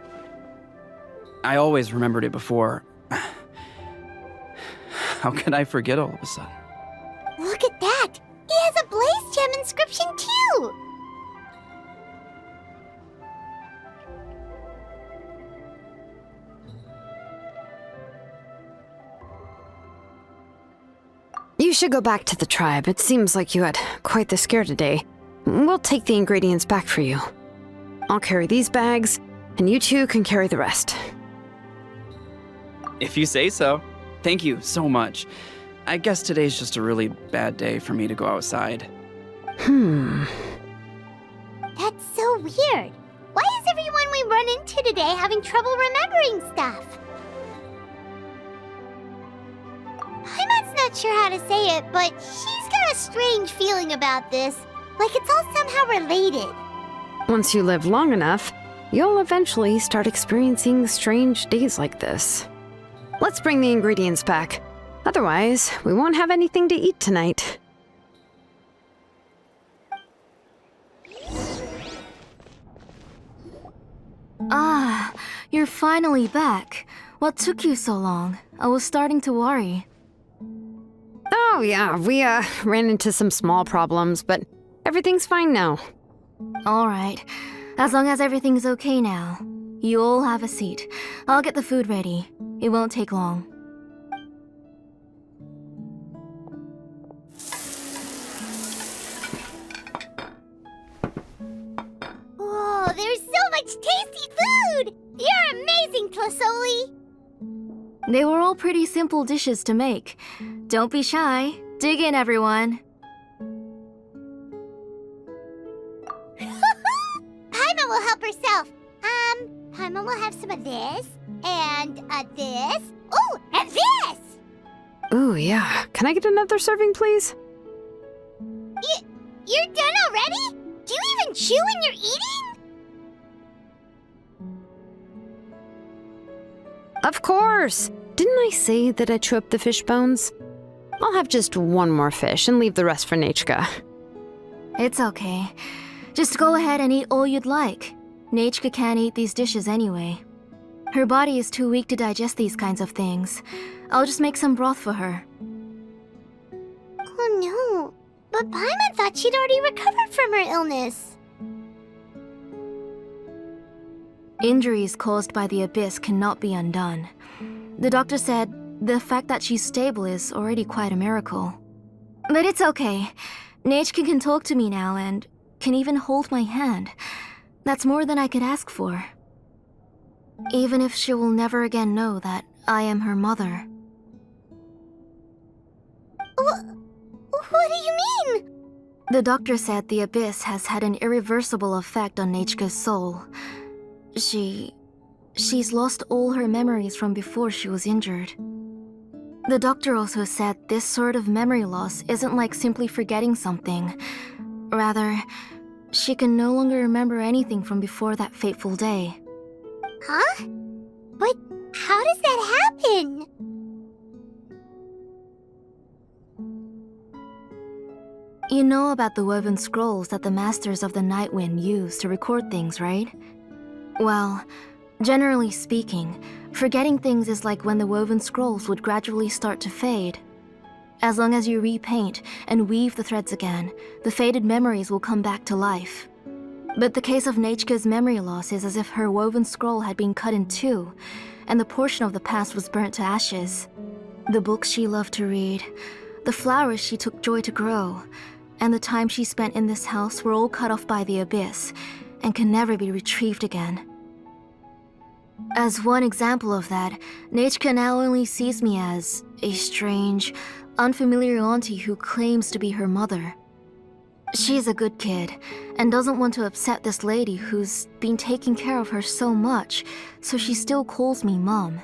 I always remembered it before. How could I forget all of a sudden? Look at that! He has a Blaze Gem inscription too! You should go back to the tribe. It seems like you had quite the scare today. We'll take the ingredients back for you. I'll carry these bags, and you two can carry the rest. If you say so. Thank you so much. I guess today's just a really bad day for me to go outside. That's so weird. Why is everyone we run into today having trouble remembering stuff? Paimon's not sure how to say it, but she's got a strange feeling about this. Like it's all somehow related. Once you live long enough, you'll eventually start experiencing strange days like this. Let's bring the ingredients back. Otherwise, we won't have anything to eat tonight. Ah, you're finally back. What took you so long? I was starting to worry. Oh yeah, we ran into some small problems, but everything's fine now. Alright, as long as everything's okay now. You all have a seat. I'll get the food ready. It won't take long. Whoa, there's so much tasty food! You're amazing, Tlisoli! They were all pretty simple dishes to make. Don't be shy. Dig in, everyone. Paimon will help herself. Paimon will have some of this, and this. Oh, and this! Ooh, yeah. Can I get another serving, please? You're done already? Do you even chew when you're eating? Of course! Didn't I say that I chew up the fish bones? I'll have just one more fish and leave the rest for Nachka. It's okay. Just go ahead and eat all you'd like. Nachka can't eat these dishes anyway. Her body is too weak to digest these kinds of things. I'll just make some broth for her. Oh no, but Paimon thought she'd already recovered from her illness. Injuries caused by the abyss cannot be undone. The doctor said the fact that she's stable is already quite a miracle. But it's okay. Nachka can talk to me now and can even hold my hand. That's more than I could ask for. Even if she will never again know that I am her mother. What do you mean? The doctor said the abyss has had an irreversible effect on Nachka's soul. She's lost all her memories from before she was injured. The doctor also said this sort of memory loss isn't like simply forgetting something. Rather, she can no longer remember anything from before that fateful day. Huh? But how does that happen? You know about the woven scrolls that the Masters of the Night Wind use to record things, right? Well, generally speaking, forgetting things is like when the woven scrolls would gradually start to fade. As long as you repaint and weave the threads again, the faded memories will come back to life. But the case of Nechka's memory loss is as if her woven scroll had been cut in two, and the portion of the past was burnt to ashes. The books she loved to read, the flowers she took joy to grow, and the time she spent in this house were all cut off by the abyss and can never be retrieved again. As one example of that, Nechka now only sees me as a strange, unfamiliar auntie who claims to be her mother. She's a good kid and doesn't want to upset this lady who's been taking care of her so much, so she still calls me Mom.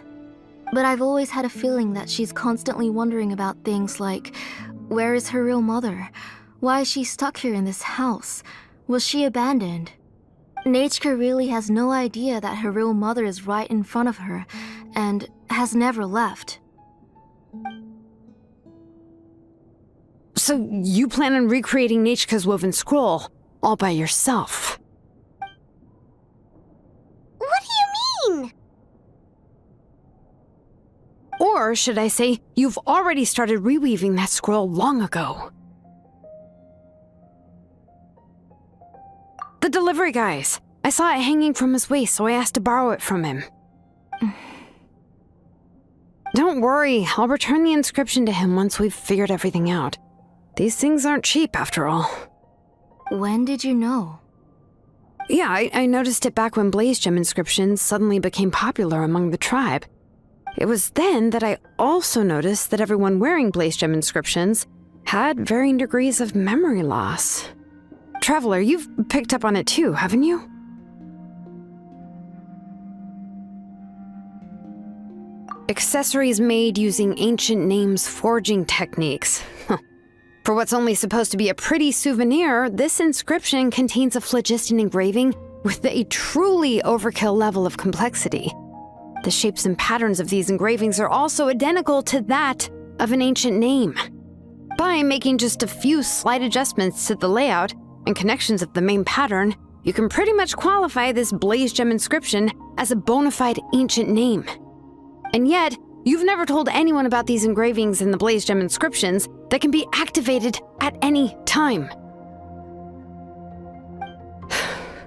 But I've always had a feeling that she's constantly wondering about things like, where is her real mother? Why is she stuck here in this house? Was she abandoned? Nechka really has no idea that her real mother is right in front of her and has never left. So you plan on recreating Nechka's woven scroll all by yourself? What do you mean? Or should I say, you've already started reweaving that scroll long ago? The delivery guys. I saw it hanging from his waist, so I asked to borrow it from him. Don't worry, I'll return the inscription to him once we've figured everything out. These things aren't cheap, after all. When did you know? Yeah, I noticed it back when blaze gem inscriptions suddenly became popular among the tribe. It was then that I also noticed that everyone wearing blaze gem inscriptions had varying degrees of memory loss. Traveler, you've picked up on it too, haven't you? Accessories made using ancient names forging techniques. For what's only supposed to be a pretty souvenir, this inscription contains a phlogiston engraving with a truly overkill level of complexity. The shapes and patterns of these engravings are also identical to that of an ancient name. By making just a few slight adjustments to the layout and connections of the main pattern, you can pretty much qualify this blaze gem inscription as a bona fide ancient name. And yet, you've never told anyone about these engravings in the blaze gem inscriptions that can be activated at any time.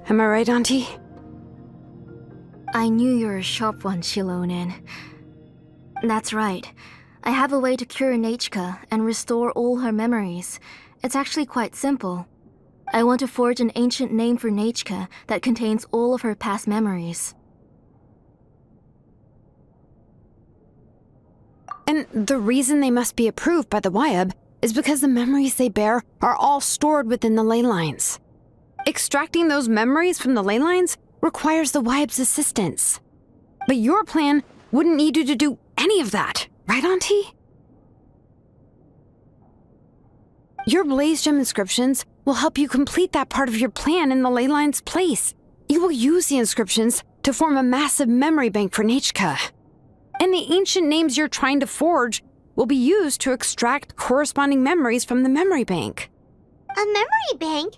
Am I right, Auntie? I knew you're a sharp one, Xilonen. That's right. I have a way to cure Nechka and restore all her memories. It's actually quite simple. I want to forge an ancient name for Nechka that contains all of her past memories. And the reason they must be approved by the Wyab is because the memories they bear are all stored within the ley lines. Extracting those memories from the ley lines requires the Wyab's assistance. But your plan wouldn't need you to do any of that, right, Auntie? Your blaze gem inscriptions will help you complete that part of your plan in the ley line's place. You will use the inscriptions to form a massive memory bank for Nechka. And the ancient names you're trying to forge will be used to extract corresponding memories from the memory bank. A memory bank?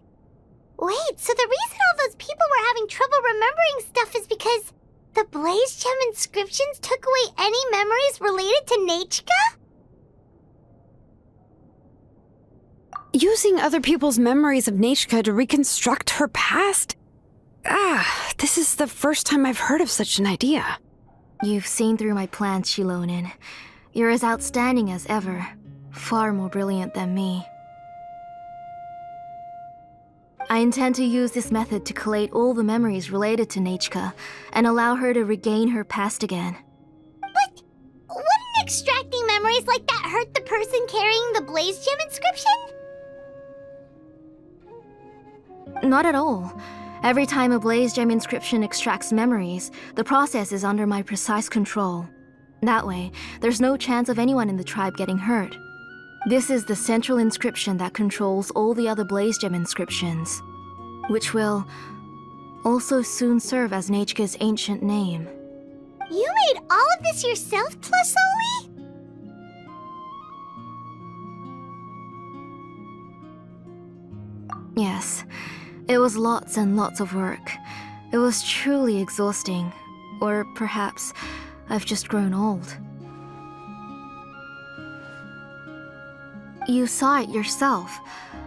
Wait, so the reason all those people were having trouble remembering stuff is because the blaze gem inscriptions took away any memories related to Nechka? Using other people's memories of Nechka to reconstruct her past? This is the first time I've heard of such an idea. You've seen through my plans, Xilonen. You're as outstanding as ever. Far more brilliant than me. I intend to use this method to collate all the memories related to Nechka and allow her to regain her past again. But wouldn't extracting memories like that hurt the person carrying the blaze gem inscription? Not at all. Every time a blaze gem inscription extracts memories, the process is under my precise control. That way, there's no chance of anyone in the tribe getting hurt. This is the central inscription that controls all the other blaze gem inscriptions, which will also soon serve as Nechka's ancient name. You made all of this yourself, Tlasoli? Yes, it was lots and lots of work. It was truly exhausting. Or perhaps I've just grown old. You saw it yourself.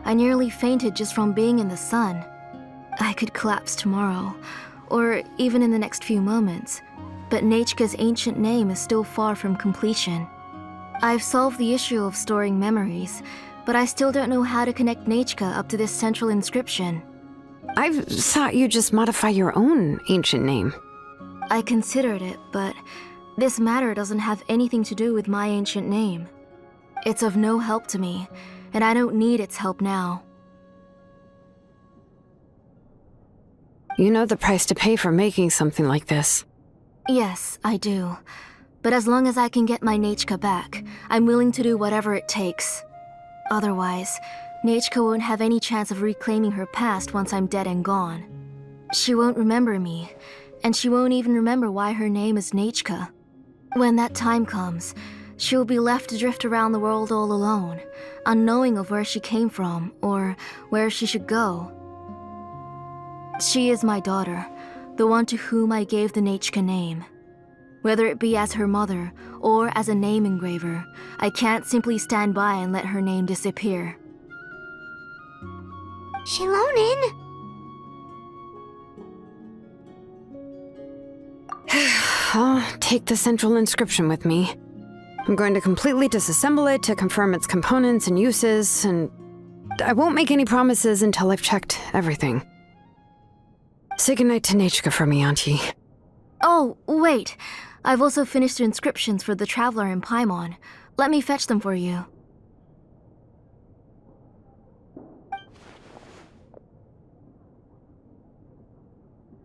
I nearly fainted just from being in the sun. I could collapse tomorrow, or even in the next few moments, but Nechka's ancient name is still far from completion. I've solved the issue of storing memories, but I still don't know how to connect Nechka up to this central inscription. I thought you'd just modify your own ancient name. I considered it, but this matter doesn't have anything to do with my ancient name. It's of no help to me, and I don't need its help now. You know the price to pay for making something like this. Yes, I do. But as long as I can get my Nechka back, I'm willing to do whatever it takes. Otherwise, Nechka won't have any chance of reclaiming her past once I'm dead and gone. She won't remember me, and she won't even remember why her name is Nechka. When that time comes, she'll be left to drift around the world all alone, unknowing of where she came from or where she should go. She is my daughter, the one to whom I gave the Nechka name. Whether it be as her mother or as a name engraver, I can't simply stand by and let her name disappear. Xilonen! I'll take the central inscription with me. I'm going to completely disassemble it to confirm its components and uses, and I won't make any promises until I've checked everything. Say goodnight to Nechka for me, Auntie. Oh, wait. I've also finished the inscriptions for the Traveler in Paimon. Let me fetch them for you.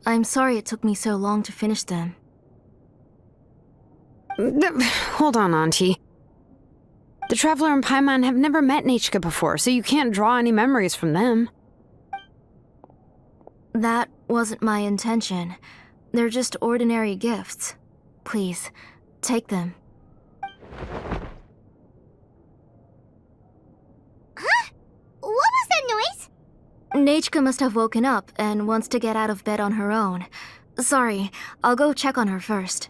I'm sorry it took me so long to finish them. Hold on, Auntie. The Traveler and Paimon have never met Nechka before, so you can't draw any memories from them. That wasn't my intention. They're just ordinary gifts. Please, take them. Huh? What was that noise? Nechka must have woken up and wants to get out of bed on her own. Sorry, I'll go check on her first.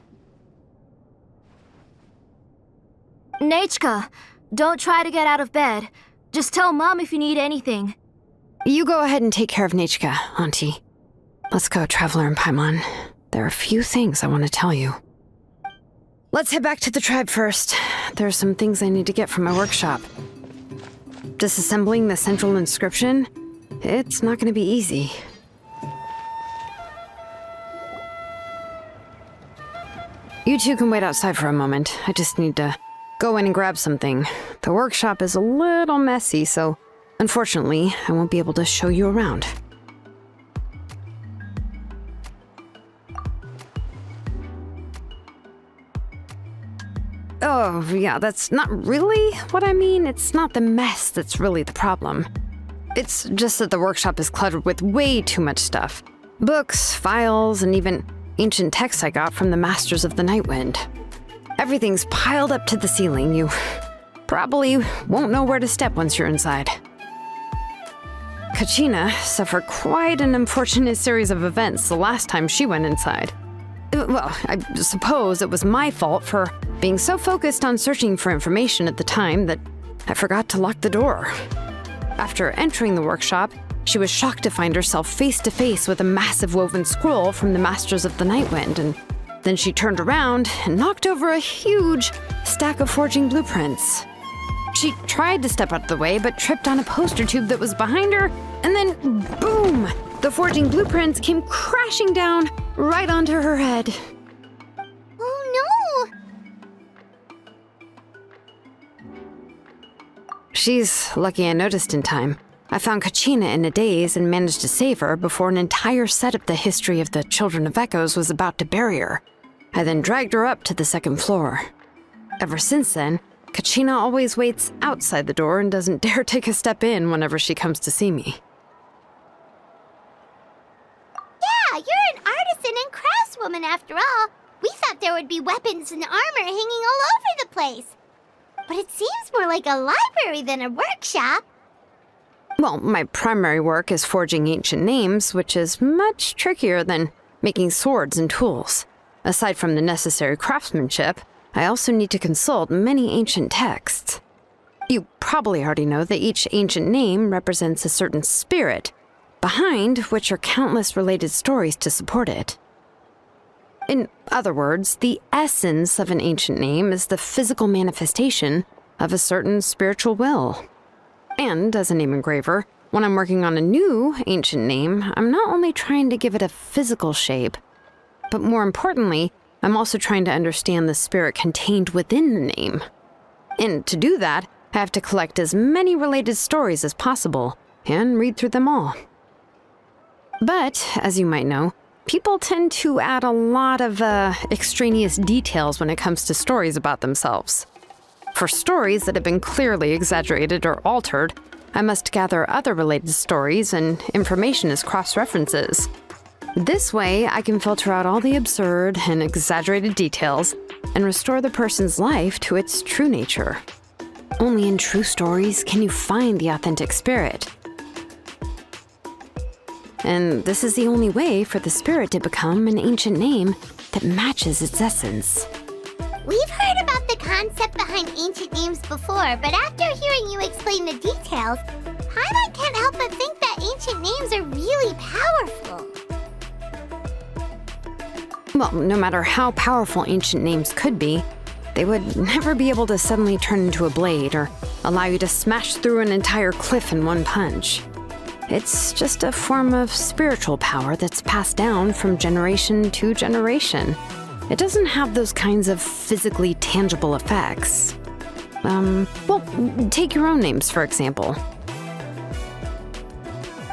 Nechka, don't try to get out of bed. Just tell Mom if you need anything. You go ahead and take care of Nechka, Auntie. Let's go, Traveler and Paimon. There are a few things I want to tell you. Let's head back to the tribe first. There are some things I need to get from my workshop. Disassembling the central inscription? It's not going to be easy. You two can wait outside for a moment. I just need to go in and grab something. The workshop is a little messy, so unfortunately, I won't be able to show you around. Oh, yeah, that's not really what I mean. It's not the mess that's really the problem. It's just that the workshop is cluttered with way too much stuff. Books, files, and even ancient texts I got from the Masters of the Nightwind. Everything's piled up to the ceiling. You probably won't know where to step once you're inside. Kachina suffered quite an unfortunate series of events the last time she went inside. Well, I suppose it was my fault for being so focused on searching for information at the time that I forgot to lock the door. After entering the workshop, she was shocked to find herself face to face with a massive woven scroll from the Masters of the Nightwind, and then she turned around and knocked over a huge stack of forging blueprints. She tried to step out of the way, but tripped on a poster tube that was behind her, and then boom! The forging blueprints came crashing down right onto her head. Oh no! She's lucky I noticed in time. I found Kachina in a daze and managed to save her before an entire set of the history of the Children of Echoes was about to bury her. I then dragged her up to the second floor. Ever since then, Kachina always waits outside the door and doesn't dare take a step in whenever she comes to see me. Yeah, you're an artisan and craftswoman after all. We thought there would be weapons and armor hanging all over the place. But it seems more like a library than a workshop. Well, my primary work is forging ancient names, which is much trickier than making swords and tools. Aside from the necessary craftsmanship, I also need to consult many ancient texts. You probably already know that each ancient name represents a certain spirit, behind which are countless related stories to support it. In other words, the essence of an ancient name is the physical manifestation of a certain spiritual will. And as a name engraver, when I'm working on a new ancient name, I'm not only trying to give it a physical shape, but more importantly, I'm also trying to understand the spirit contained within the name. And to do that, I have to collect as many related stories as possible and read through them all. But, as you might know, people tend to add a lot of extraneous details when it comes to stories about themselves. For stories that have been clearly exaggerated or altered, I must gather other related stories and information as cross-references. This way, I can filter out all the absurd and exaggerated details and restore the person's life to its true nature. Only in true stories can you find the authentic spirit. And this is the only way for the spirit to become an ancient name that matches its essence. We've heard about the concept behind ancient names before, but after hearing you explain the details, Paimon can't help but think that ancient names are really powerful. Well, no matter how powerful ancient names could be, they would never be able to suddenly turn into a blade or allow you to smash through an entire cliff in one punch. It's just a form of spiritual power that's passed down from generation to generation. It doesn't have those kinds of physically tangible effects. Well, take your own names, for example.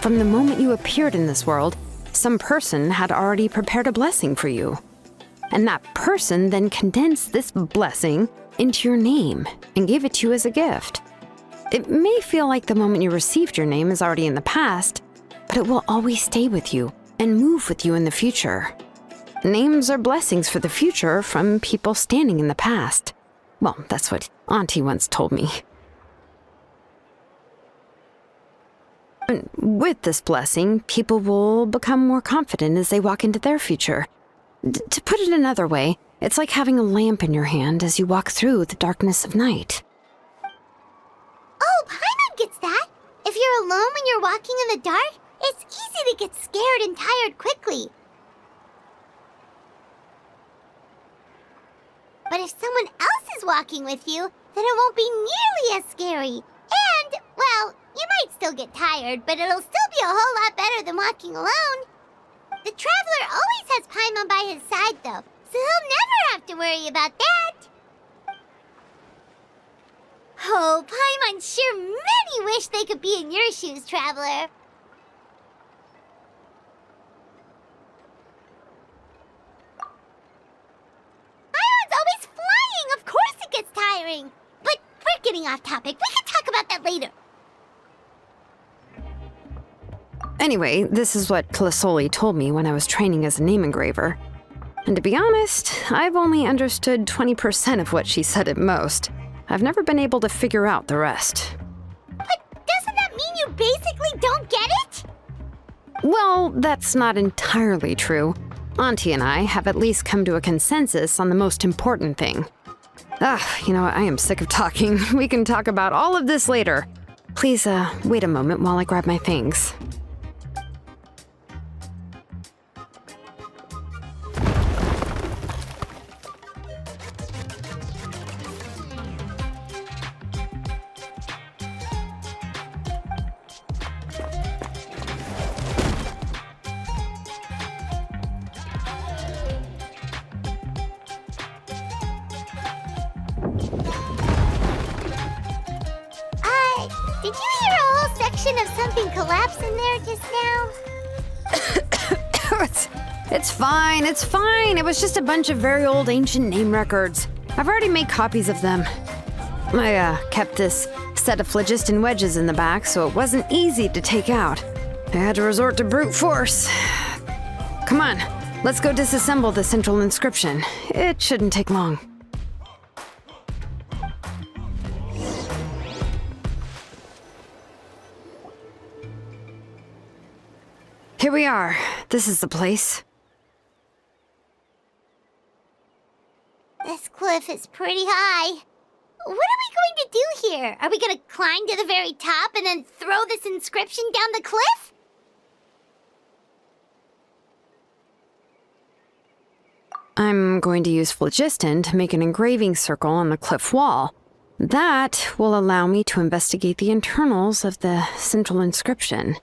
From the moment you appeared in this world, some person had already prepared a blessing for you. And that person then condensed this blessing into your name and gave it to you as a gift. It may feel like the moment you received your name is already in the past, but it will always stay with you and move with you in the future. Names are blessings for the future from people standing in the past. Well, that's what Auntie once told me. And with this blessing, people will become more confident as they walk into their future. To put it another way, it's like having a lamp in your hand as you walk through the darkness of night. Oh, Paimon gets that! If you're alone when you're walking in the dark, it's easy to get scared and tired quickly. But if someone else is walking with you, then it won't be nearly as scary. And, well, you might still get tired, but it'll still be a whole lot better than walking alone. The Traveler always has Paimon by his side, though, so he'll never have to worry about that. Oh, Paimon sure many wish they could be in your shoes, Traveler. Paimon's always flying! Of course it gets tiring! But we're getting off topic. We can talk about that later. Anyway, this is what Plisoli told me when I was training as a name engraver. And to be honest, I've only understood 20% of what she said at most. I've never been able to figure out the rest. But doesn't that mean you basically don't get it? Well, that's not entirely true. Auntie and I have at least come to a consensus on the most important thing. I am sick of talking. We can talk about all of this later. Please, wait a moment while I grab my things. Did you hear a whole section of something collapse in there just now? It's fine, it's fine. It was just a bunch of very old ancient name records. I've already made copies of them. I kept this set of phlogiston wedges in the back, so it wasn't easy to take out. I had to resort to brute force. Come on, let's go disassemble the central inscription. It shouldn't take long. Here we are. This is the place. This cliff is pretty high. what are we going to do here? Are we gonna climb to the very top and then throw this inscription down the cliff? I'm going to use phlogiston to make an engraving circle on the cliff wall. That will allow me to investigate the internals of the central inscription.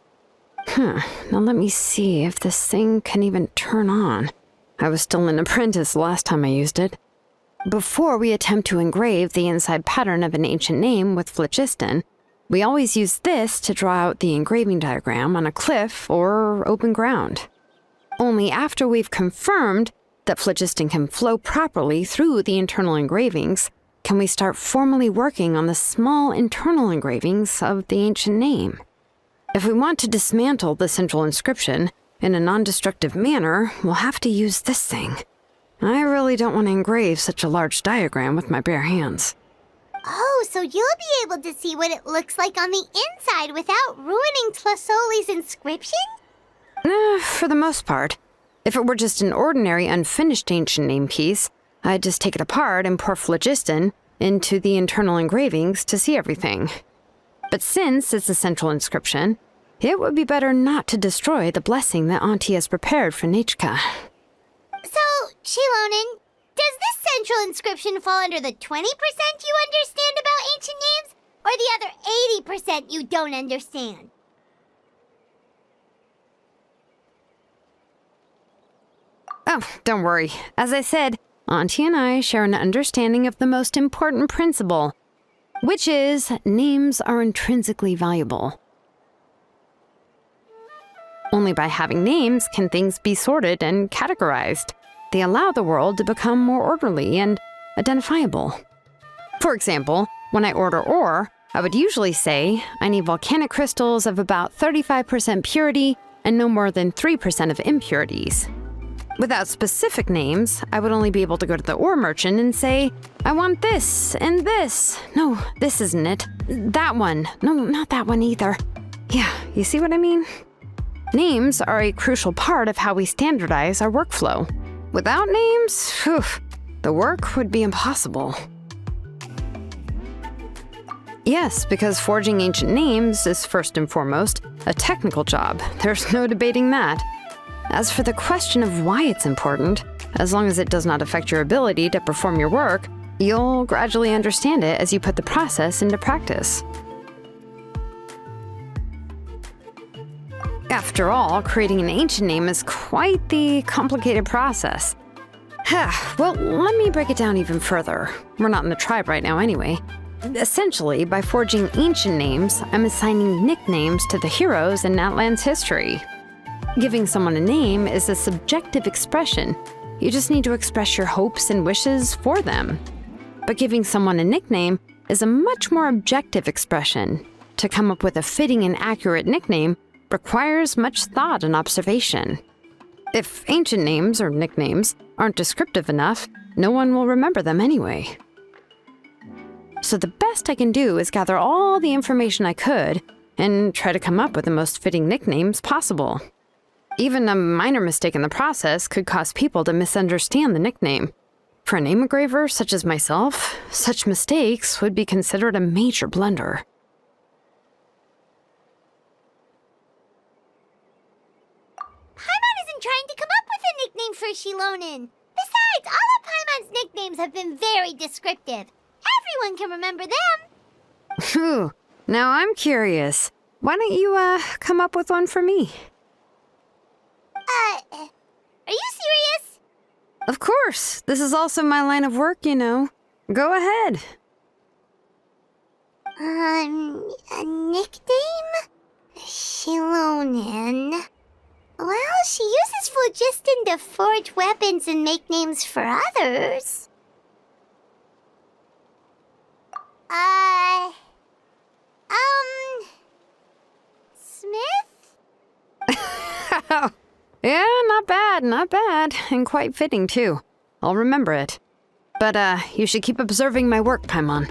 Now let me see if this thing can even turn on. I was still an apprentice last time I used it. Before we attempt to engrave the inside pattern of an ancient name with phlogiston, we always use this to draw out the engraving diagram on a cliff or open ground. Only after we've confirmed that phlogiston can flow properly through the internal engravings can we start formally working on the small internal engravings of the ancient name. If we want to dismantle the central inscription in a non-destructive manner, we'll have to use this thing. I really don't want to engrave such a large diagram with my bare hands. Oh, so you'll be able to see what it looks like on the inside without ruining Tlasoli's inscription? For the most part. If it were just an ordinary unfinished ancient name piece, I'd just take it apart and pour phlogiston into the internal engravings to see everything. But since it's a central inscription, it would be better not to destroy the blessing that Auntie has prepared for Nechka. So, Xilonen, does this central inscription fall under the 20% you understand about ancient names, or the other 80% you don't understand? Oh, don't worry. As I said, Auntie and I share an understanding of the most important principle, which is names are intrinsically valuable. Only by having names can things be sorted and categorized. They allow the world to become more orderly and identifiable. For example, when I order ore, I would usually say I need volcanic crystals of about 35% purity and no more than 3% of impurities. Without specific names, I would only be able to go to the ore merchant and say, I want this and this. No, this isn't it. That one. No, not that one either. Yeah, you see what I mean? Names are a crucial part of how we standardize our workflow. Without names, the work would be impossible. Yes, because forging ancient names is first and foremost a technical job. There's no debating that. As for the question of why it's important, as long as it does not affect your ability to perform your work, you'll gradually understand it as you put the process into practice. After all, creating an ancient name is quite the complicated process. Well, let me break it down even further. We're not in the tribe right now anyway. Essentially, by forging ancient names, I'm assigning nicknames to the heroes in Natlan's history. Giving someone a name is a subjective expression. You just need to express your hopes and wishes for them. But giving someone a nickname is a much more objective expression. To come up with a fitting and accurate nickname requires much thought and observation. If ancient names or nicknames aren't descriptive enough, no one will remember them anyway. So the best I can do is gather all the information I could and try to come up with the most fitting nicknames possible. Even a minor mistake in the process could cause people to misunderstand the nickname. For a name engraver such as myself, such mistakes would be considered a major blunder. Paimon isn't trying to come up with a nickname for Xilonen. Besides, all of Paimon's nicknames have been very descriptive. Everyone can remember them. Phew, now I'm curious. Why don't you, come up with one for me? Are you serious? Of course. This is also my line of work, you know. Go ahead. A nickname? Xilonen. Well, she uses phlogiston to forge weapons and make names for others. Smith? Yeah, not bad, and quite fitting too. I'll remember it. But, you should keep observing my work, Paimon.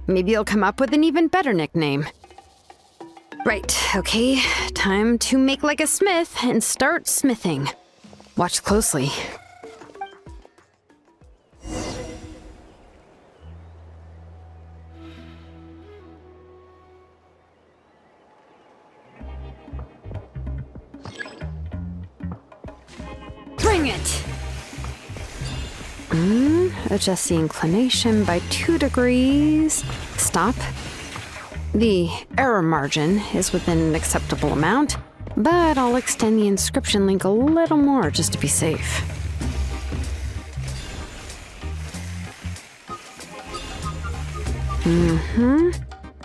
Maybe you'll come up with an even better nickname. Right, okay, time to make like a smith and start smithing. Watch closely. Bring it! Adjust the inclination by 2 degrees. Stop. The error margin is within an acceptable amount, but I'll extend the inscription link a little more just to be safe.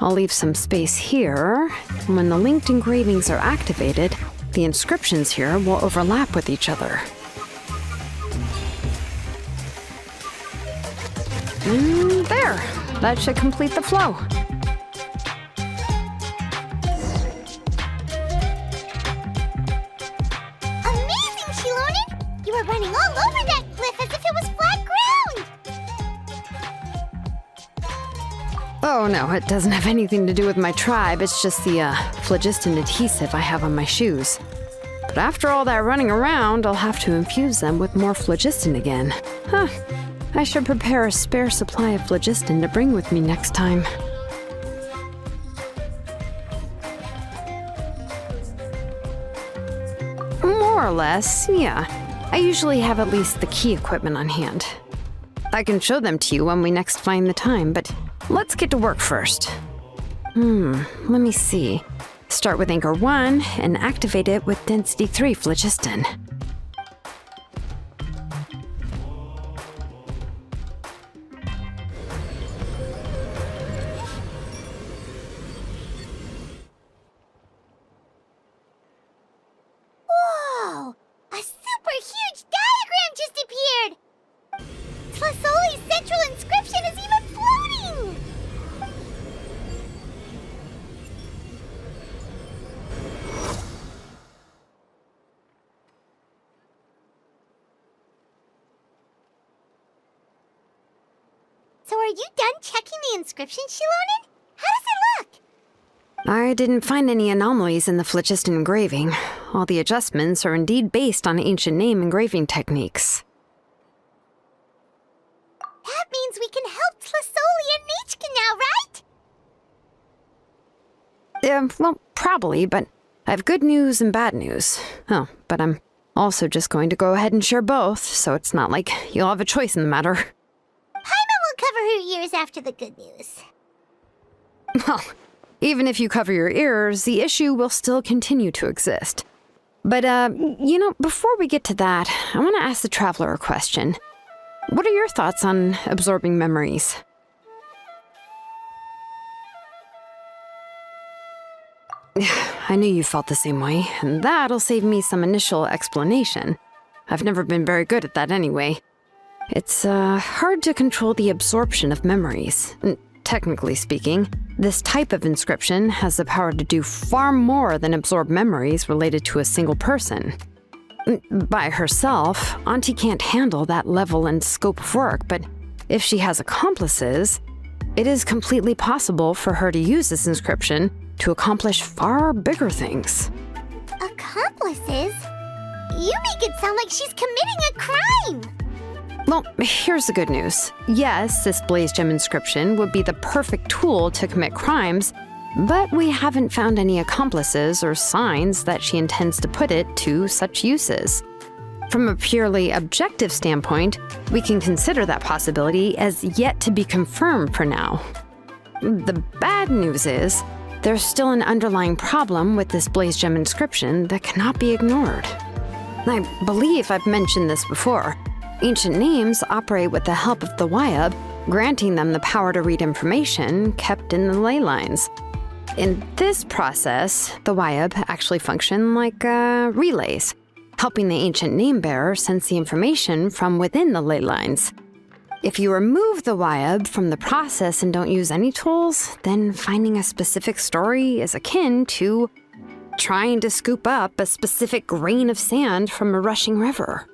I'll leave some space here. When the linked engravings are activated, the inscriptions here will overlap with each other. There! That should complete the flow. Amazing, Xilonen! You were running all over that cliff as if it was flat ground! Oh no, it doesn't have anything to do with my tribe. It's just the phlogiston adhesive I have on my shoes. But after all that running around, I'll have to infuse them with more phlogiston again. Huh. I should prepare a spare supply of phlogiston to bring with me next time. More or less, yeah. I usually have at least the key equipment on hand. I can show them to you when we next find the time, but let's get to work first. Let me see. Start with Anchor 1 and activate it with Density 3 phlogiston. Whoa! A super huge diagram just appeared! Tlasoli's central inscription is even floating! So are you done checking the inscription, Xilonen? How does it look? I didn't find any anomalies in the phlogiston engraving. All the adjustments are indeed based on ancient name engraving techniques. That means we can help Tlasoli and Nechka now, right? Well, probably, but I have good news and bad news. Oh, but I'm also just going to go ahead and share both, so it's not like you'll have a choice in the matter. Paimon will cover her ears after the good news. Well, even if you cover your ears, the issue will still continue to exist. But, before we get to that, I want to ask the Traveler a question. What are your thoughts on absorbing memories? I knew you felt the same way, and that'll save me some initial explanation. I've never been very good at that anyway. It's hard to control the absorption of memories. Technically speaking, this type of inscription has the power to do far more than absorb memories related to a single person. By herself, Auntie can't handle that level and scope of work, but if she has accomplices, it is completely possible for her to use this inscription to accomplish far bigger things. Accomplices? You make it sound like she's committing a crime! Well, here's the good news. Yes, this Blaze Gem inscription would be the perfect tool to commit crimes, but we haven't found any accomplices or signs that she intends to put it to such uses. From a purely objective standpoint, we can consider that possibility as yet to be confirmed for now. The bad news is, there's still an underlying problem with this Blaze Gem inscription that cannot be ignored. I believe I've mentioned this before. Ancient names operate with the help of the Wyab, granting them the power to read information kept in the ley lines. In this process, the Wyab actually function like relays, helping the ancient name bearer sense the information from within the ley lines. If you remove the Wyab from the process and don't use any tools, then finding a specific story is akin to trying to scoop up a specific grain of sand from a rushing river.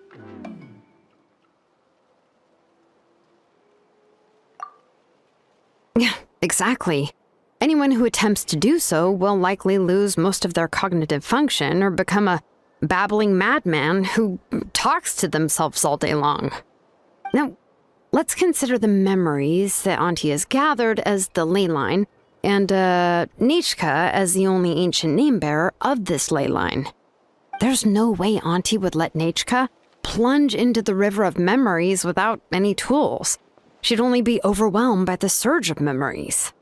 Yeah, exactly. Anyone who attempts to do so will likely lose most of their cognitive function or become a babbling madman who talks to themselves all day long. Now, let's consider the memories that Auntie has gathered as the ley line, and Nechka as the only ancient name bearer of this ley line. There's no way Auntie would let Nechka, plunge into the river of memories without any tools. She'd only be overwhelmed by the surge of memories.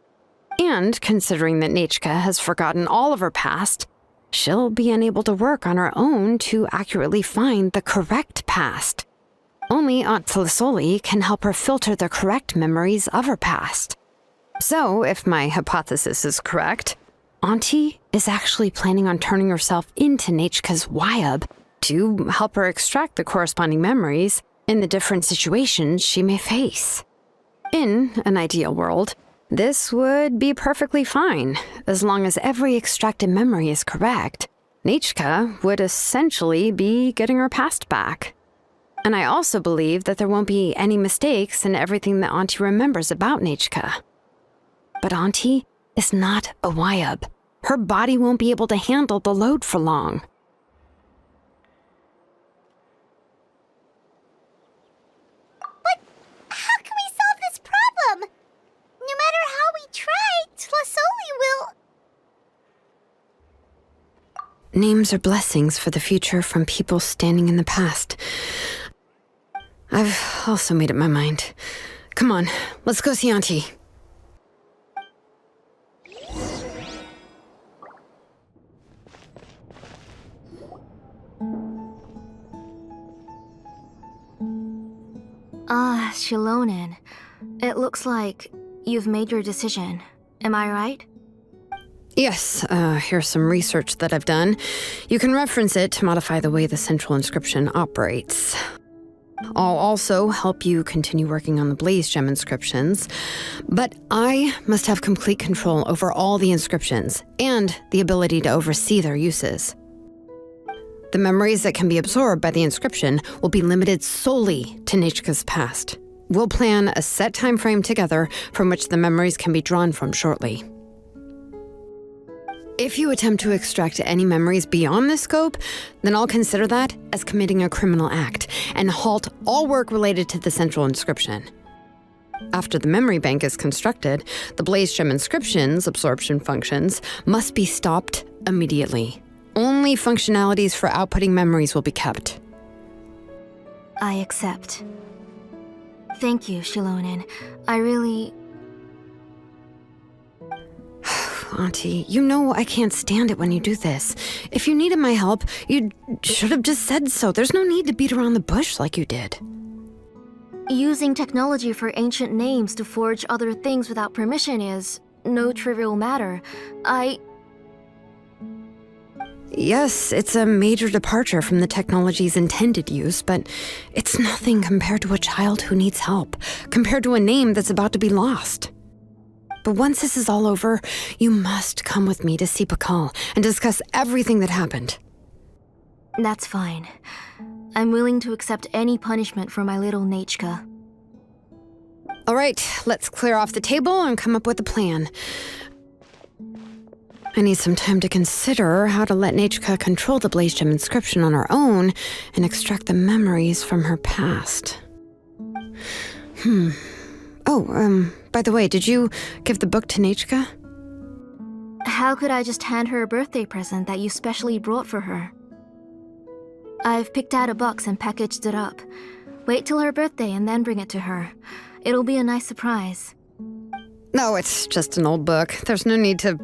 And considering that Nechka has forgotten all of her past, she'll be unable to work on her own to accurately find the correct past. Only Aunt Tlisoli can help her filter the correct memories of her past. So, if my hypothesis is correct, Auntie is actually planning on turning herself into Nechka's Wyab to help her extract the corresponding memories in the different situations she may face. In an ideal world, this would be perfectly fine. As long as every extracted memory is correct, Nechka would essentially be getting her past back. And I also believe that there won't be any mistakes in everything that Auntie remembers about Nechka. But Auntie is not a Wyab. Her body won't be able to handle the load for long. But how can we solve this problem? No matter how we try, Tlisoli will... Names are blessings for the future from people standing in the past. I've also made up my mind. Come on, let's go see Auntie. Xilonen. It looks like you've made your decision. Am I right? Yes, here's some research that I've done. You can reference it to modify the way the central inscription operates. I'll also help you continue working on the Blaze Gem inscriptions, but I must have complete control over all the inscriptions and the ability to oversee their uses. The memories that can be absorbed by the inscription will be limited solely to Nechka's past. We'll plan a set time frame together from which the memories can be drawn from shortly. If you attempt to extract any memories beyond this scope, then I'll consider that as committing a criminal act and halt all work related to the central inscription. After the memory bank is constructed, the Blaze Gem inscription's absorption functions must be stopped immediately. Only functionalities for outputting memories will be kept. I accept. Thank you, Xilonen. I really... Auntie, you know I can't stand it when you do this. If you needed my help, you should have just said so. There's no need to beat around the bush like you did. Using technology for ancient names to forge other things without permission is no trivial matter. Yes, it's a major departure from the technology's intended use, but it's nothing compared to a child who needs help, compared to a name that's about to be lost. But once this is all over, you must come with me to see Pakal and discuss everything that happened. That's fine. I'm willing to accept any punishment for my little Nechka. All right, let's clear off the table and come up with a plan. I need some time to consider how to let Nechka control the Blaze Gem inscription on her own and extract the memories from her past. By the way, did you give the book to Nechka? How could I just hand her a birthday present that you specially brought for her? I've picked out a box and packaged it up. Wait till her birthday and then bring it to her. It'll be a nice surprise. No, it's just an old book. There's no need to...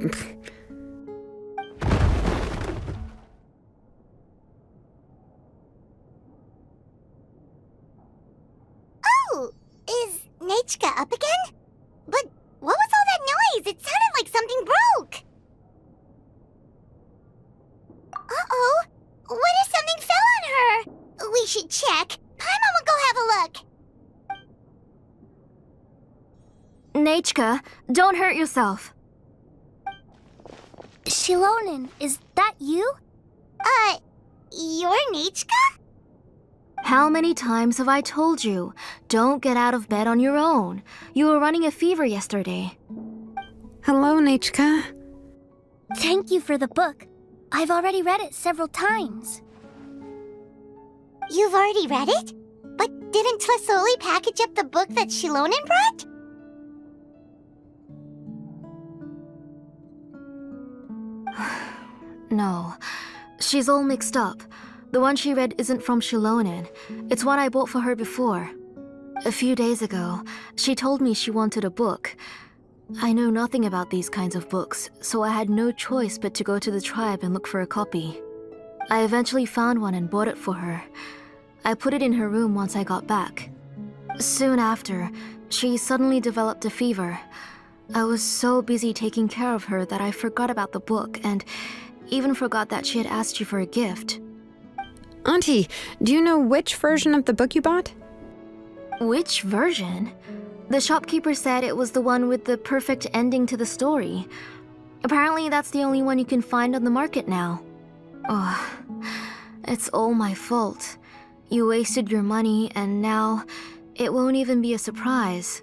Oh, is Nechka up again? But what was all that noise? It sounded like something broke. Uh-oh. What if something fell on her? We should check. Paimon will go have a look. Nechka, don't hurt yourself. Xilonen, is that you? You're Nechka? How many times have I told you? Don't get out of bed on your own. You were running a fever yesterday. Hello, Nechka. Thank you for the book. I've already read it several times. You've already read it? But didn't Tlisoli package up the book that Xilonen brought? No, she's all mixed up. The one she read isn't from Xilonen. It's one I bought for her before. A few days ago, she told me she wanted a book. I know nothing about these kinds of books, so I had no choice but to go to the tribe and look for a copy. I eventually found one and bought it for her. I put it in her room once I got back. Soon after, she suddenly developed a fever. I was so busy taking care of her that I forgot about the book and even forgot that she had asked you for a gift. Auntie, do you know which version of the book you bought? Which version? The shopkeeper said it was the one with the perfect ending to the story. Apparently that's the only one you can find on the market now. Oh, it's all my fault. You wasted your money and now it won't even be a surprise.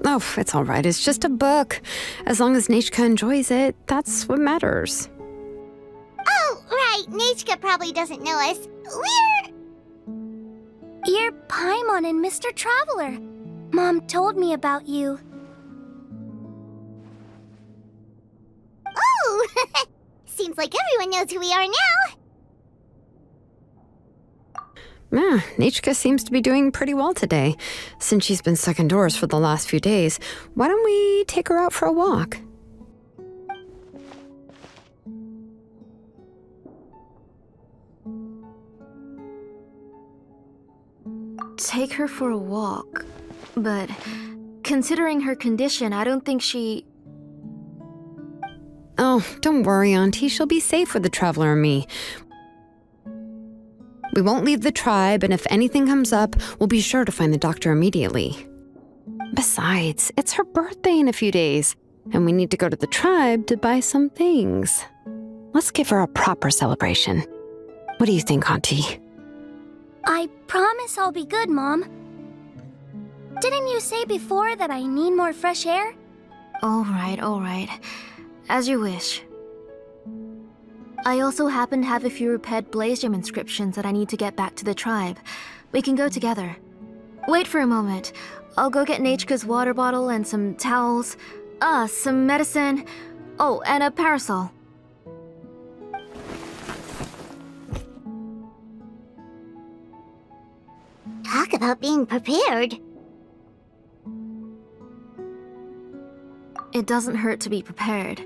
Oh, it's all right. It's just a book. As long as Nechka enjoys it, that's what matters. Oh, right. Nechka probably doesn't know us. You're Paimon and Mr. Traveler. Mom told me about you. Oh! Seems like everyone knows who we are now. Yeah, Nechka seems to be doing pretty well today. Since she's been stuck indoors for the last few days, why don't we take her out for a walk? Take her for a walk. But considering her condition, I don't think she... Oh, don't worry, Auntie. She'll be safe with the Traveler and me. We won't leave the tribe, and if anything comes up, we'll be sure to find the doctor immediately. Besides, it's her birthday in a few days, and we need to go to the tribe to buy some things. Let's give her a proper celebration. What do you think, Auntie? I promise I'll be good, Mom. Didn't you say before that I need more fresh air? All right. As you wish. I also happen to have a few repaired blaze gem inscriptions that I need to get back to the tribe. We can go together. Wait for a moment. I'll go get Nechka's water bottle and some towels. Some medicine. Oh, and a parasol. Talk about being prepared. It doesn't hurt to be prepared.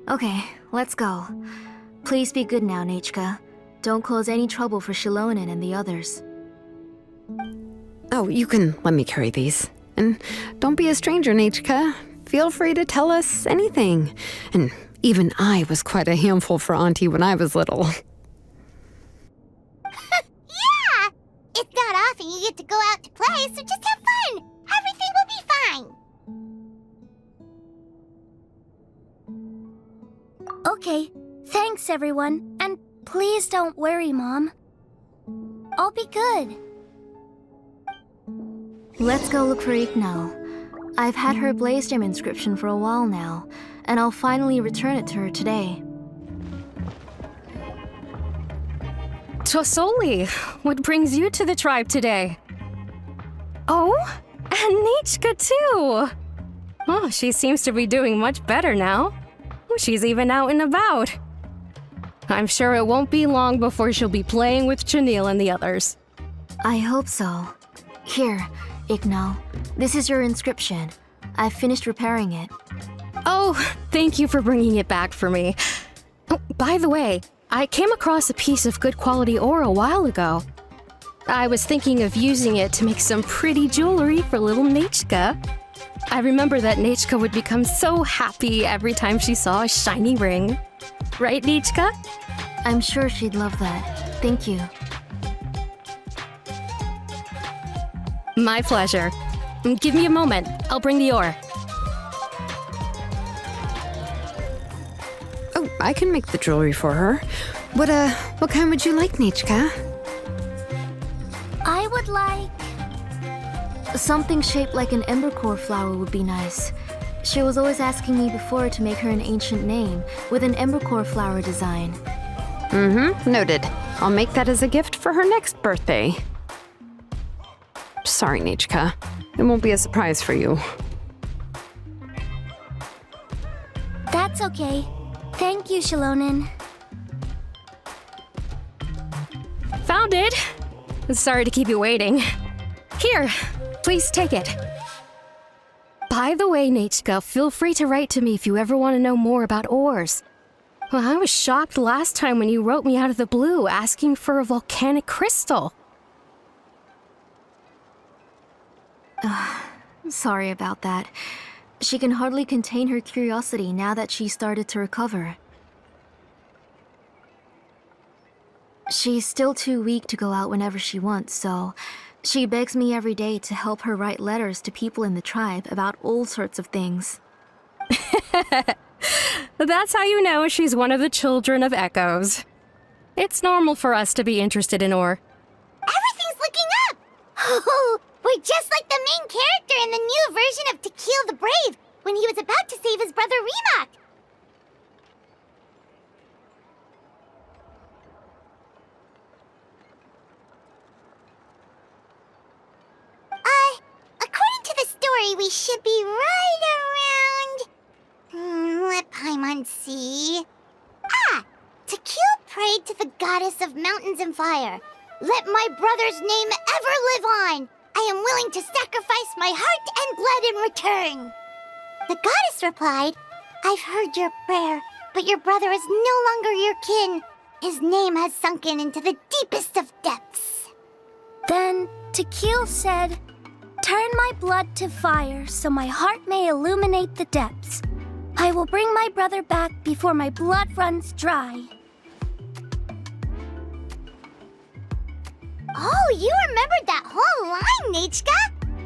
Okay, let's go. Please be good now, Nechka. Don't cause any trouble for Xilonen and the others. Oh, you can let me carry these. And don't be a stranger, Nechka. Feel free to tell us anything. And even I was quite a handful for Auntie when I was little. Yeah! It's not often you get to go out to play, so just have fun. Everything will be fine. Okay, thanks everyone. And please don't worry, Mom. I'll be good. Let's go look for Ignal. I've had her blaze gem inscription for a while now, and I'll finally return it to her today. Tosoli, what brings you to the tribe today? Oh, and Nechka too! Oh, she seems to be doing much better now. She's even out and about. I'm sure it won't be long before she'll be playing with Chanil and the others. I hope so. Here, Ignal. This is your inscription. I've finished repairing it. Oh, thank you for bringing it back for me. Oh, by the way, I came across a piece of good quality ore a while ago. I was thinking of using it to make some pretty jewelry for little Nechka. I remember that Nechka would become so happy every time she saw a shiny ring. Right, Nechka? I'm sure she'd love that. Thank you. My pleasure. Give me a moment. I'll bring the ore. Oh, I can make the jewelry for her. What kind would you like, Nechka? I would like... Something shaped like an embercore flower would be nice. She was always asking me before to make her an ancient name with an embercore flower design. Noted. I'll make that as a gift for her next birthday. Sorry, Nechka. It won't be a surprise for you. That's okay. Thank you, Xilonen. found it. Sorry to keep you waiting. Here, please take it. By the way, Nechka, feel free to write to me if you ever want to know more about ores. Well, I was shocked last time when you wrote me out of the blue asking for a volcanic crystal. Sorry about that. She can hardly contain her curiosity now that she started to recover. She's still too weak to go out whenever she wants, so she begs me every day to help her write letters to people in the tribe about all sorts of things. That's how you know she's one of the children of Echoes. It's normal for us to be interested in ore. Everything's looking up! Oh, we're just like the main character in the new version of To Kill the Brave, when he was about to save his brother Rimac. According to the story, we should be right around... let Paimon see... To Kill prayed to the goddess of mountains and fire. Let my brother's name ever live on. I am willing to sacrifice my heart and blood in return. The goddess replied, I've heard your prayer, but your brother is no longer your kin. His name has sunken into the deepest of depths. Then Tequil said, turn my blood to fire so my heart may illuminate the depths. I will bring my brother back before my blood runs dry. Oh, you remembered that whole line, Nechka!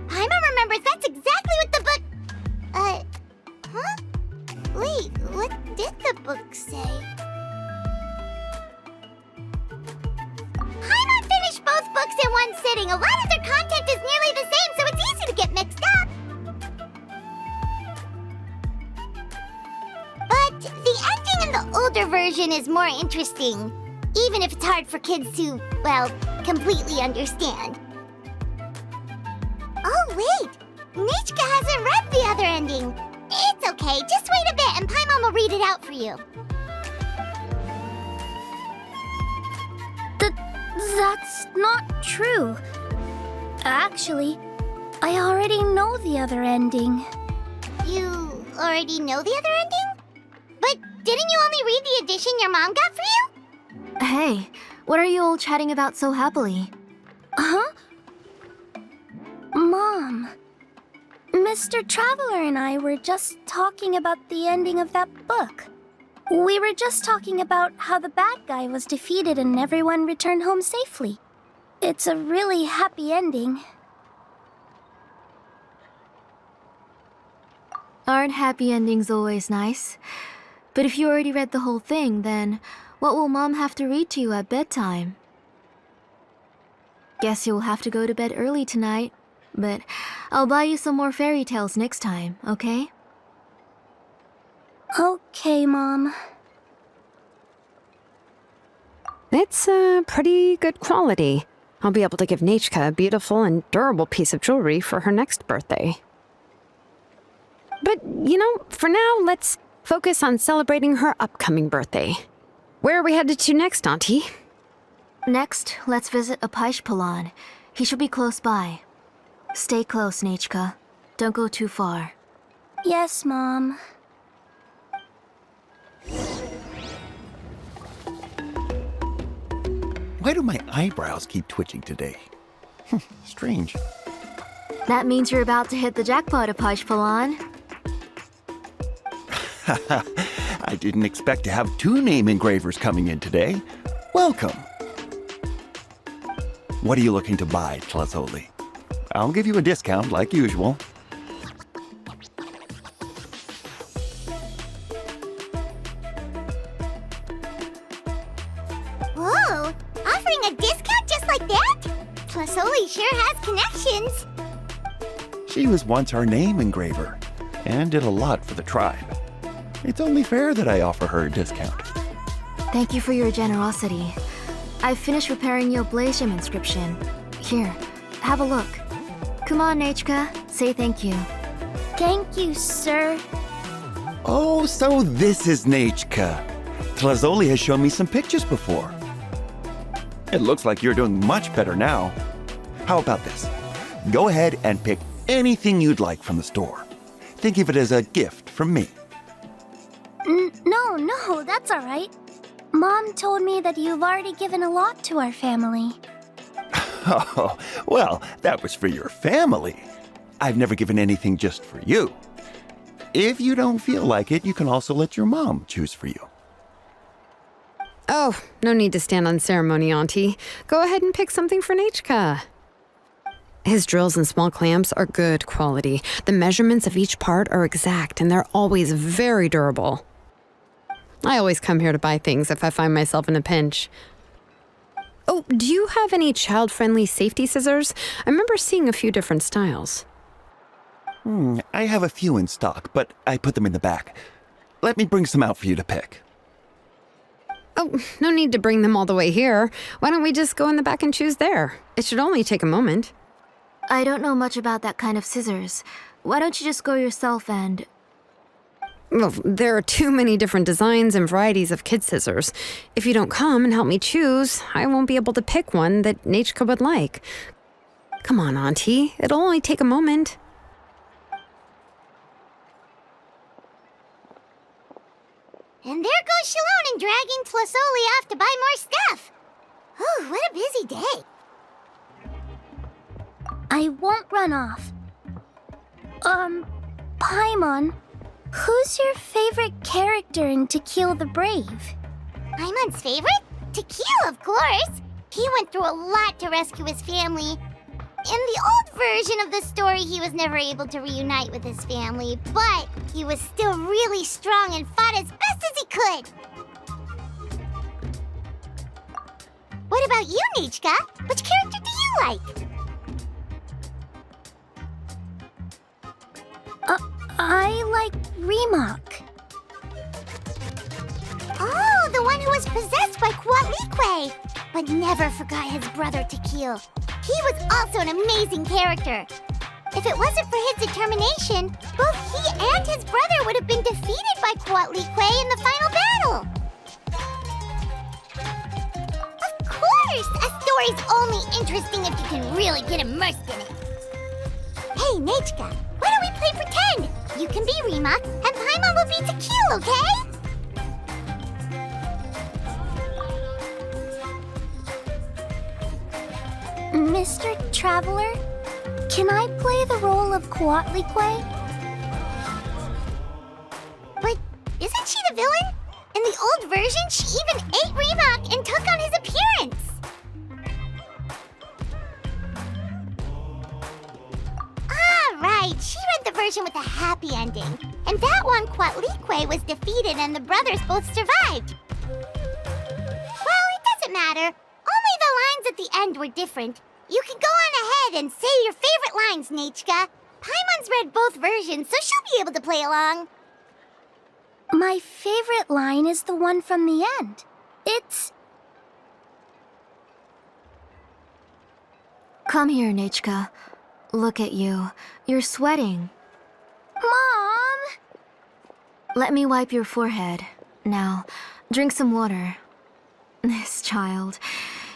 Paimon remembers that's exactly what the book... huh? Wait, what did the book say? Paimon finished both books in one sitting. A lot of their content is nearly the same, so it's easy to get mixed up. But the ending in the older version is more interesting, even if it's hard for kids to, well, completely understand. Oh, wait! Nechka hasn't read the other ending. It's okay, just wait a bit and Paimon will read it out for you. That's not true. Actually, I already know the other ending. You already know the other ending? But didn't you only read the edition your mom got for you? Hey, what are you all chatting about so happily? Huh? Mom, Mr. Traveler and I were just talking about the ending of that book. We were just talking about how the bad guy was defeated and everyone returned home safely. It's a really happy ending. Aren't happy endings always nice? But if you already read the whole thing, then what will Mom have to read to you at bedtime? Guess you'll have to go to bed early tonight, but I'll buy you some more fairy tales next time, okay? Okay, Mom. It's pretty good quality. I'll be able to give Nechka a beautiful and durable piece of jewelry for her next birthday. But, for now, let's focus on celebrating her upcoming birthday. Where are we headed to next, Auntie? Next, let's visit Apaish Palan. He should be close by. Stay close, Nechka. Don't go too far. Yes, Mom. Why do my eyebrows keep twitching today? Strange. That means you're about to hit the jackpot, Apaish Palan. I didn't expect to have 2 name engravers coming in today. Welcome. What are you looking to buy, Tlazoli? I'll give you a discount like usual. Whoa! Offering a discount just like that? Tlasoli sure has connections. She was once our name engraver and did a lot for the tribe. It's only fair that I offer her a discount. Thank you for your generosity. I've finished repairing your blaze gem inscription. Here, have a look. Come on, Nechka, say thank you. Thank you, sir. Oh, so this is Nechka. Tlazoli has shown me some pictures before. It looks like you're doing much better now. How about this? Go ahead and pick anything you'd like from the store. Think of it as a gift from me. No, that's all right. Mom told me that you've already given a lot to our family. Oh, well, that was for your family. I've never given anything just for you. If you don't feel like it, you can also let your mom choose for you. Oh, no need to stand on ceremony, Auntie. Go ahead and pick something for Nechka. His drills and small clamps are good quality. The measurements of each part are exact, and they're always very durable. I always come here to buy things if I find myself in a pinch. Oh, do you have any child-friendly safety scissors? I remember seeing a few different styles. I have a few in stock, but I put them in the back. Let me bring some out for you to pick. Oh, no need to bring them all the way here. Why don't we just go in the back and choose there? It should only take a moment. I don't know much about that kind of scissors. Why don't you just go yourself and... Well, there are too many different designs and varieties of kid scissors. If you don't come and help me choose, I won't be able to pick one that Nechka would like. Come on, Auntie. It'll only take a moment. And there goes Xilonen dragging Tlasoli off to buy more stuff. Ooh, what a busy day. I won't run off. Paimon, who's your favorite character in To Kill the Brave? Paimon's favorite? To Kill, of course. He went through a lot to rescue his family. In the old version of the story, he was never able to reunite with his family, but he was still really strong and fought as best as he could. What about you, Nechka? Which character do you like? I like Remak. Oh, the one who was possessed by Quatlique, but never forgot his brother Tequil. He was also an amazing character. If it wasn't for his determination, both he and his brother would have been defeated by Quatlique in the final battle. Of course! A story's only interesting if you can really get immersed in it. Hey, Nechka, why don't we play pretend? You can be Remak, and Paimon will be Tequil, okay? Mr. Traveler, can I play the role of Quatlique? But isn't she the villain? In the old version, she even ate Remak and took on his appearance. Ah, right. She read the version with a happy ending. And that one, Quatlique was defeated and the brothers both survived. Well, it doesn't matter. Only the lines at the end were different. You can go on ahead and say your favorite lines, Nechka. Paimon's read both versions, so she'll be able to play along. My favorite line is the one from the end. It's... Come here, Nechka. Look at you. You're sweating. Mom! Let me wipe your forehead. Now, drink some water. This child.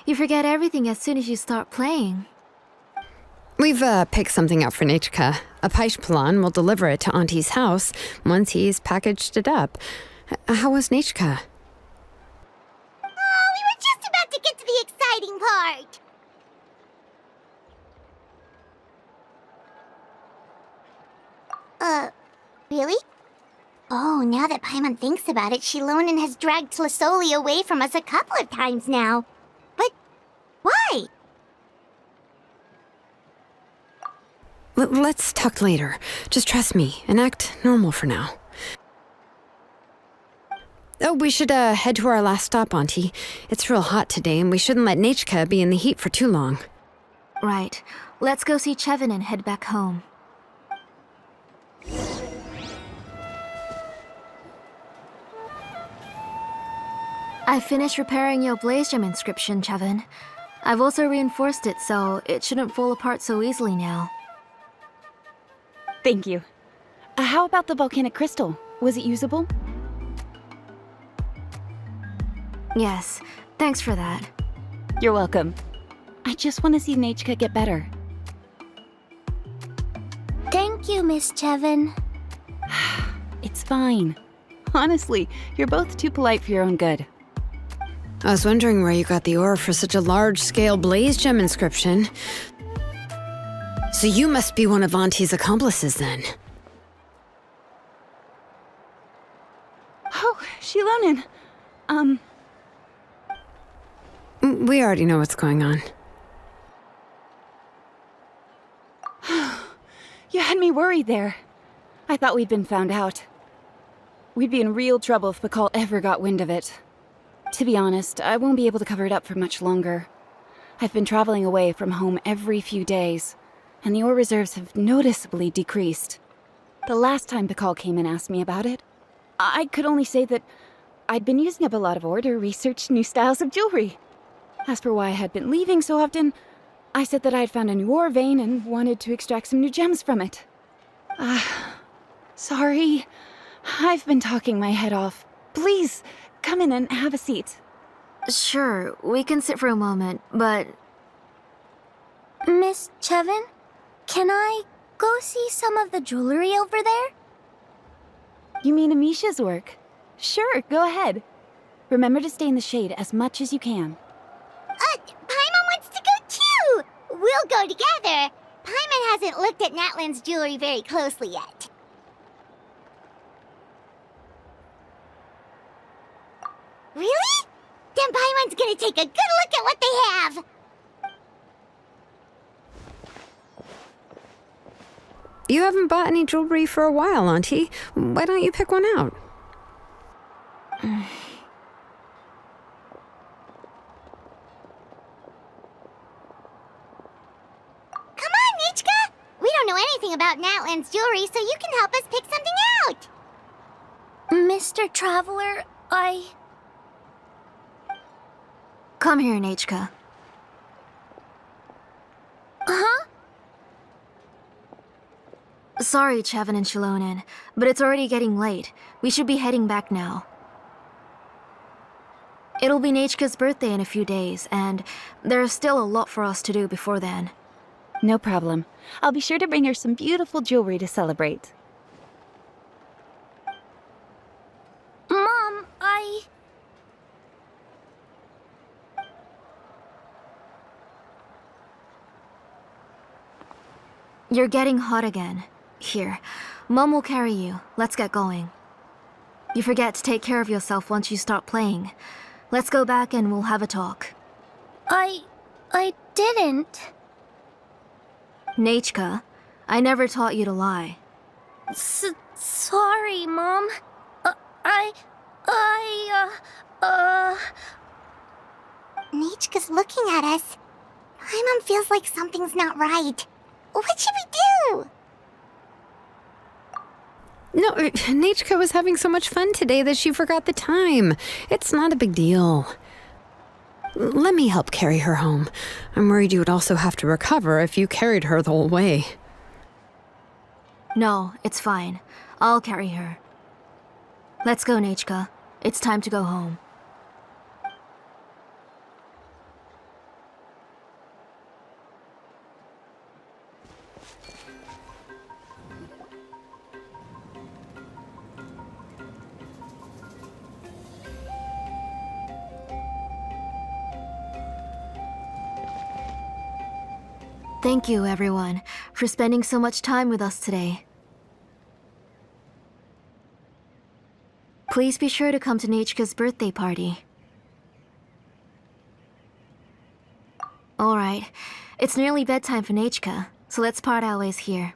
You forget everything as soon as you start playing. We've picked something out for Nechka. A Paishpalan will deliver it to Auntie's house once he's packaged it up. How was Nechka? Oh, we were just about to get to the exciting part. Really? Oh, now that Paimon thinks about it, Xilonen has dragged Tlasoli away from us a couple of times now. But why? Let's talk later. Just trust me and act normal for now. Oh, we should head to our last stop, Auntie. It's real hot today, and we shouldn't let Nechka be in the heat for too long. Right. Let's go see Chevin and head back home. I finished repairing your Blaze Gem inscription, Chevin. I've also reinforced it, so it shouldn't fall apart so easily now. Thank you. How about the volcanic crystal? Was it usable? Yes, thanks for that. You're welcome. I just want to see Nechka get better. Thank you, Miss Chevin. It's fine. Honestly, you're both too polite for your own good. I was wondering where you got the ore for such a large-scale blaze gem inscription. So you must be one of Auntie's accomplices, then. Oh, Xilonen. We already know what's going on. You had me worried there. I thought we'd been found out. We'd be in real trouble if Bakal ever got wind of it. To be honest, I won't be able to cover it up for much longer. I've been traveling away from home every few days, and the ore reserves have noticeably decreased. The last time Bakal came and asked me about it, I could only say that I'd been using up a lot of ore to research new styles of jewelry. As for why I had been leaving so often, I said that I had found a new ore vein and wanted to extract some new gems from it. Sorry. I've been talking my head off. Please, come in and have a seat. Sure, we can sit for a moment, but... Miss Chevin, can I go see some of the jewelry over there? You mean Amisha's work? Sure, go ahead. Remember to stay in the shade as much as you can. Paimon wants to go too! We'll go together. Paimon hasn't looked at Natlan's jewelry very closely yet. Really? Then Paimon's gonna take a good look at what they have! You haven't bought any jewelry for a while, Auntie. Why don't you pick one out? Come on, Nichka! We don't know anything about Natlan's jewelry, so you can help us pick something out! Mr. Traveler, Come here, Nechka. Huh? Sorry, Chevin and Xilonen, but it's already getting late. We should be heading back now. It'll be Nechka's birthday in a few days, and there's still a lot for us to do before then. No problem. I'll be sure to bring her some beautiful jewelry to celebrate. Mom, You're getting hot again. Here, Mom will carry you. Let's get going. You forget to take care of yourself once you start playing. Let's go back and we'll have a talk. I didn't. Nechka, I never taught you to lie. Sorry, Mom. Nichka's looking at us. Paimon feels like something's not right. What should we do? No, Nechka was having so much fun today that she forgot the time. It's not a big deal. Let me help carry her home. I'm worried you would also have to recover if you carried her the whole way. No, it's fine. I'll carry her. Let's go, Nechka. It's time to go home. Thank you, everyone, for spending so much time with us today. Please be sure to come to Nechka's birthday party. Alright, it's nearly bedtime for Nechka, so let's part our ways here.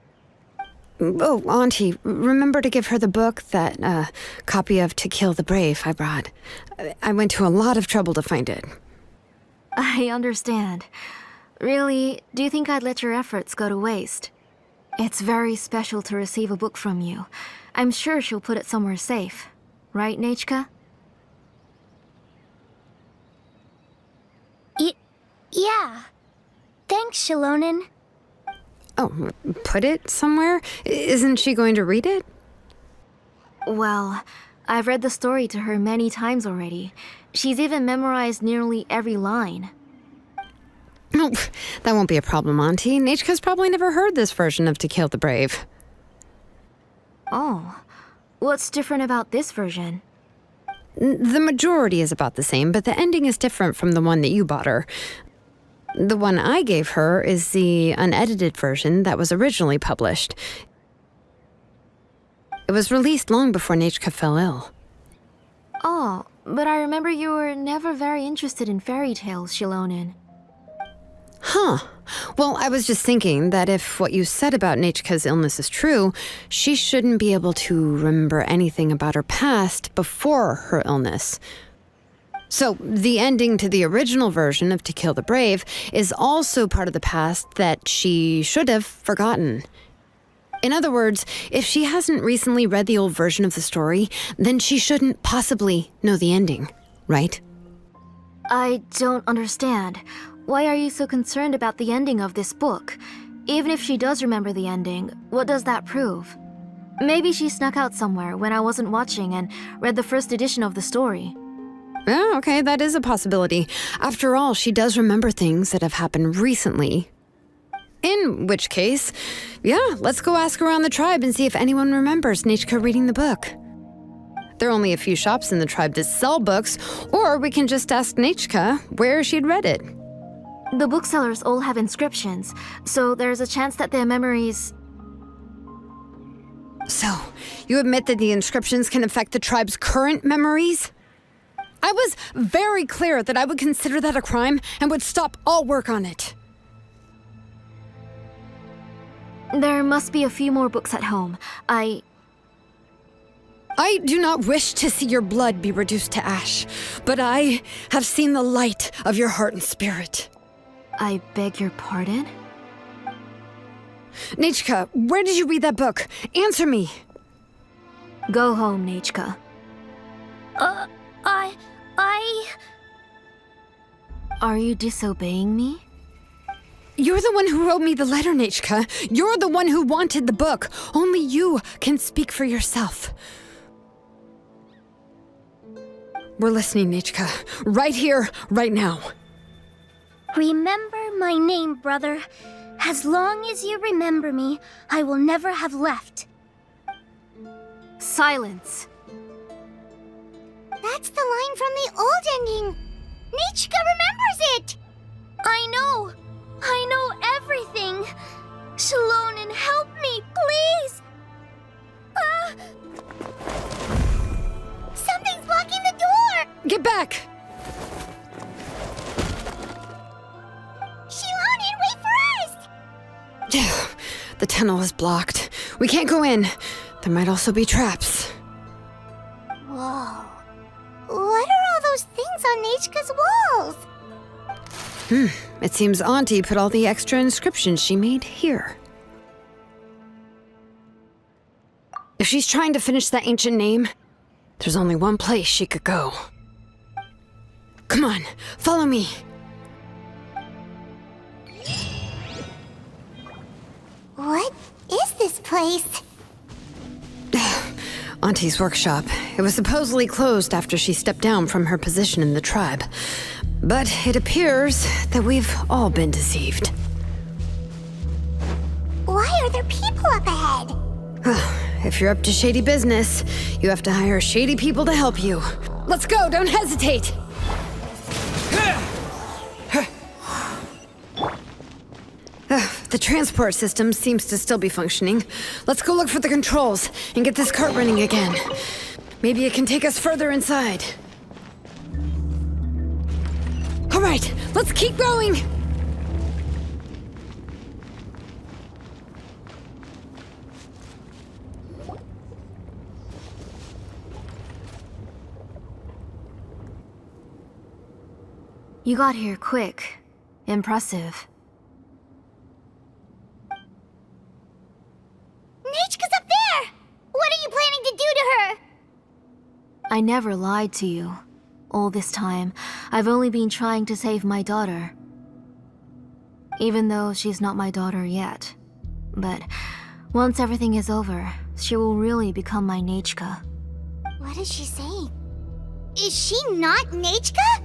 Oh, Auntie, remember to give her the book, that copy of To Kill the Brave I brought. I went to a lot of trouble to find it. I understand. Really, do you think I'd let your efforts go to waste? It's very special to receive a book from you. I'm sure she'll put it somewhere safe. Right, Nechka? Yeah. Thanks, Xilonen. Oh, put it somewhere? Isn't she going to read it? Well, I've read the story to her many times already. She's even memorized nearly every line. Oh, that won't be a problem, Auntie. Nechka's probably never heard this version of To Kill the Brave. Oh, what's different about this version? The majority is about the same, but the ending is different from the one that you bought her. The one I gave her is the unedited version that was originally published. It was released long before Nechka fell ill. Oh, but I remember you were never very interested in fairy tales, Xilonen. Huh. Well, I was just thinking that if what you said about Nechka's illness is true, she shouldn't be able to remember anything about her past before her illness. So, the ending to the original version of To Kill the Brave is also part of the past that she should have forgotten. In other words, if she hasn't recently read the old version of the story, then she shouldn't possibly know the ending, right? I don't understand. Why are you so concerned about the ending of this book? Even if she does remember the ending, what does that prove? Maybe she snuck out somewhere when I wasn't watching and read the first edition of the story. Yeah, okay, that is a possibility. After all, she does remember things that have happened recently. In which case, yeah, let's go ask around the tribe and see if anyone remembers Nechka reading the book. There are only a few shops in the tribe that sell books, or we can just ask Nechka where she'd read it. The booksellers all have inscriptions, so there's a chance that their memories... So, you admit that the inscriptions can affect the tribe's current memories? I was very clear that I would consider that a crime and would stop all work on it. There must be a few more books at home. I do not wish to see your blood be reduced to ash, but I have seen the light of your heart and spirit. I beg your pardon? Nechka, where did you read that book? Answer me. Go home, Nechka. Are you disobeying me? You're the one who wrote me the letter, Nechka. You're the one who wanted the book. Only you can speak for yourself. We're listening, Nechka. Right here, right now. Remember my name, brother. As long as you remember me, I will never have left. Silence. That's the line from the old ending. Nechka remembers it. I know everything. Xilonen, help me, please. Something's blocking the door. Get back! Xilonen, wait for us. The tunnel is blocked. We can't go in. There might also be traps. Whoa. What are all those things on Nechka's walls? It seems Auntie put all the extra inscriptions she made here. If she's trying to finish that ancient name, there's only one place she could go. Come on, follow me. What is this place? Auntie's workshop. It was supposedly closed after she stepped down from her position in the tribe. But it appears that we've all been deceived. Why are there people up ahead? If you're up to shady business, you have to hire shady people to help you. Let's go, don't hesitate! The transport system seems to still be functioning. Let's go look for the controls and get this cart running again. Maybe it can take us further inside. All right, let's keep going! You got here quick. Impressive. Nechka's up there! What are you planning to do to her? I never lied to you. All this time, I've only been trying to save my daughter. Even though she's not my daughter yet. But once everything is over, she will really become my Nechka. What is she saying? Is she not Nechka?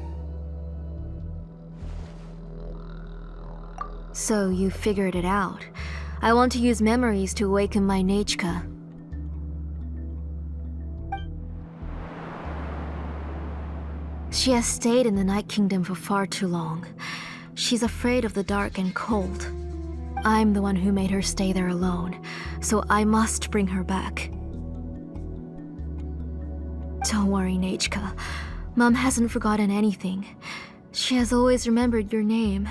So you figured it out. I want to use memories to awaken my Nechka. She has stayed in the Night Kingdom for far too long. She's afraid of the dark and cold. I'm the one who made her stay there alone, so I must bring her back. Don't worry, Nechka. Mom hasn't forgotten anything. She has always remembered your name.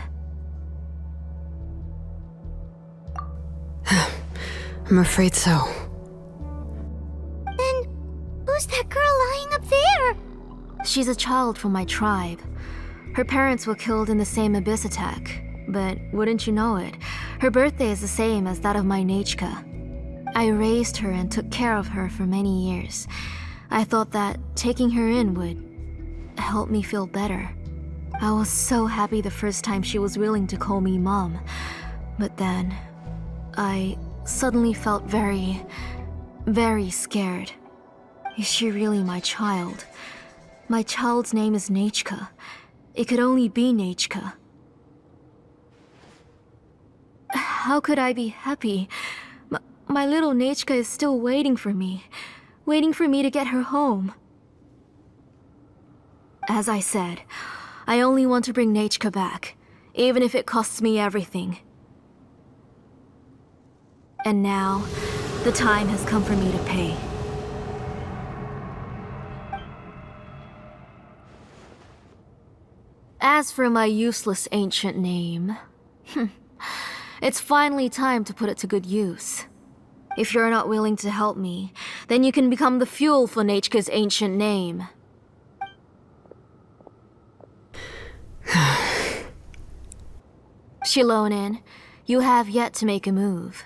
I'm afraid so. Then, who's that girl lying up there? She's a child from my tribe. Her parents were killed in the same abyss attack, but wouldn't you know it, her birthday is the same as that of my Nechka. I raised her and took care of her for many years. I thought that taking her in would help me feel better. I was so happy the first time she was willing to call me Mom, but then I suddenly felt very, very scared. Is she really my child? My child's name is Nechka. It could only be Nechka. How could I be happy? My little Nechka is still waiting for me to get her home. As I said, I only want to bring Nechka back, even if it costs me everything. And now, the time has come for me to pay. As for my useless ancient name, it's finally time to put it to good use. If you're not willing to help me, then you can become the fuel for Nechka's ancient name. Xilonen, you have yet to make a move.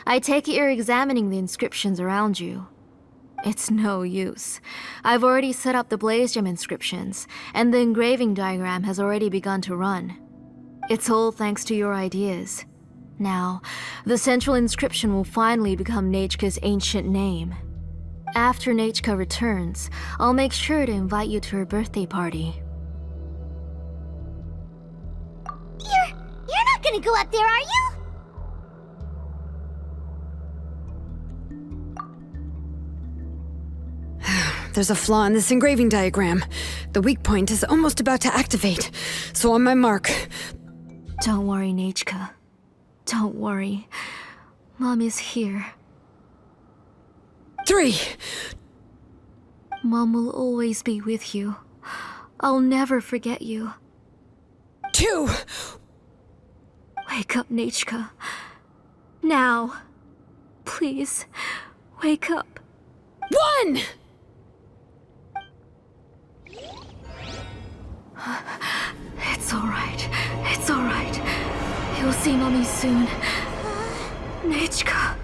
I take it you're examining the inscriptions around you. It's no use. I've already set up the Blaze Gem inscriptions, and the engraving diagram has already begun to run. It's all thanks to your ideas. Now, the central inscription will finally become Nechka's ancient name. After Nechka returns, I'll make sure to invite you to her birthday party. You're not gonna go up there, are you? There's a flaw in this engraving diagram. The weak point is almost about to activate. So on my mark. Don't worry, Nechka. Don't worry. Mom is here. 3. Mom will always be with you. I'll never forget you. 2. Wake up, Nechka. Now. Please, wake up. 1! It's alright. It's alright. You'll see Mommy soon. Nechka.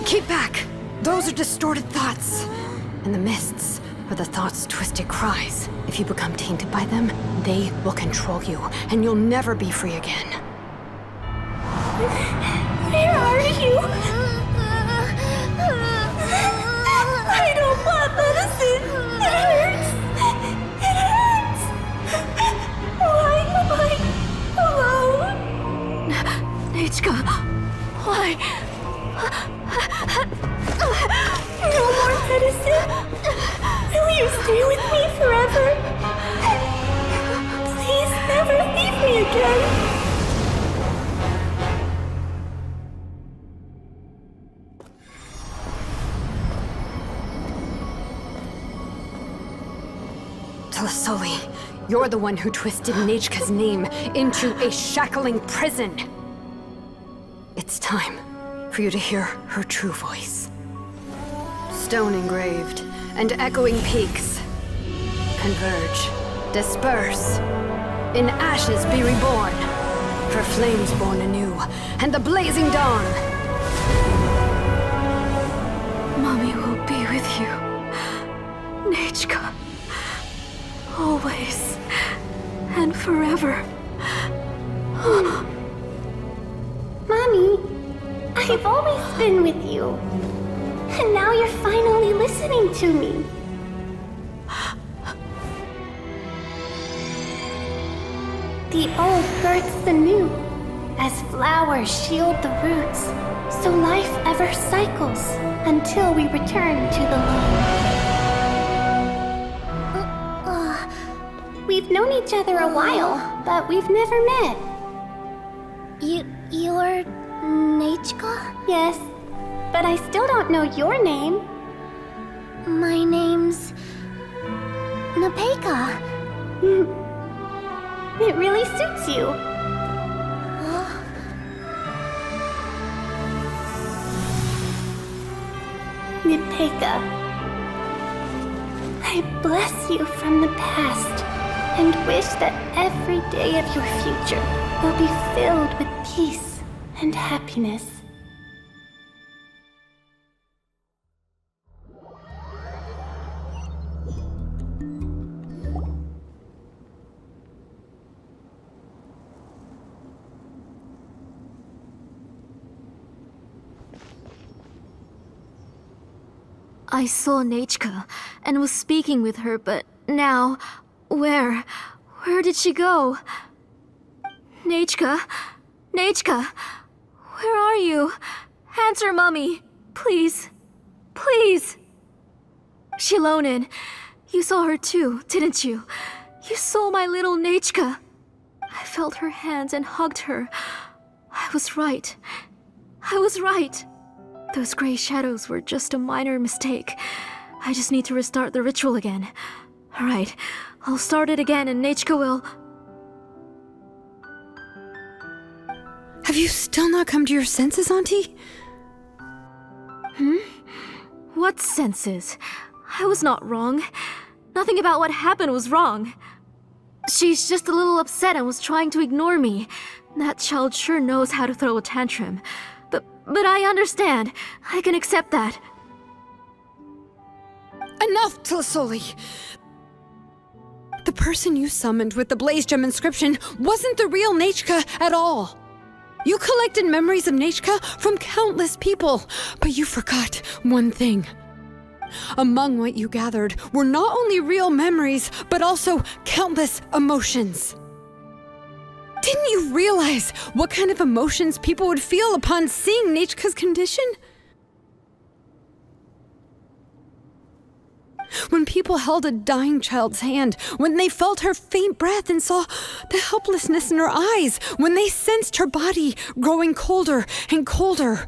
Keep back! Those are distorted thoughts. And the mists are the thoughts' twisted cries. If you become tainted by them, they will control you, and you'll never be free again. Where are you? I don't want medicine. It hurts. It hurts. Why am I alone? Nechka, why? No more medicine. Will you stay with me forever? Please never leave me again. Telasoli, you're the one who twisted Nechka's name into a shackling prison. It's time for you to hear her true voice. Stone engraved and echoing peaks converge, disperse, in ashes be reborn, for flames born anew, and the blazing dawn. Mommy will be with you. Nechka. Always. and forever. Mommy, I've always been with you. And now you're finally listening to me. The old hurts the new, as flowers shield the roots, so life ever cycles until we return to the loam. We've known each other a while, but we've never met. You're Nechka? Yes, but I still don't know your name. My name's Nepeka. It really suits you. Nepeka, I bless you from the past and wish that every day of your future will be filled with peace and happiness. I saw Nechka and was speaking with her, but now, where did she go? Nechka? Nechka? Where are you? Answer, Mummy. Please. Please. Xilonen, you saw her too, didn't you? You saw my little Nechka. I felt her hands and hugged her. I was right. I was right. Those gray shadows were just a minor mistake. I just need to restart the ritual again. Alright, I'll start it again and Nechka will... Have you still not come to your senses, Auntie? What senses? I was not wrong. Nothing about what happened was wrong. She's just a little upset and was trying to ignore me. That child sure knows how to throw a tantrum. But I understand. I can accept that. Enough, Tlisoli! The person you summoned with the Blaze Gem inscription wasn't the real Nechka at all. You collected memories of Nechka from countless people, but you forgot one thing. Among what you gathered were not only real memories, but also countless emotions. Didn't you realize what kind of emotions people would feel upon seeing Nechka's condition? When people held a dying child's hand, when they felt her faint breath and saw the helplessness in her eyes, when they sensed her body growing colder and colder,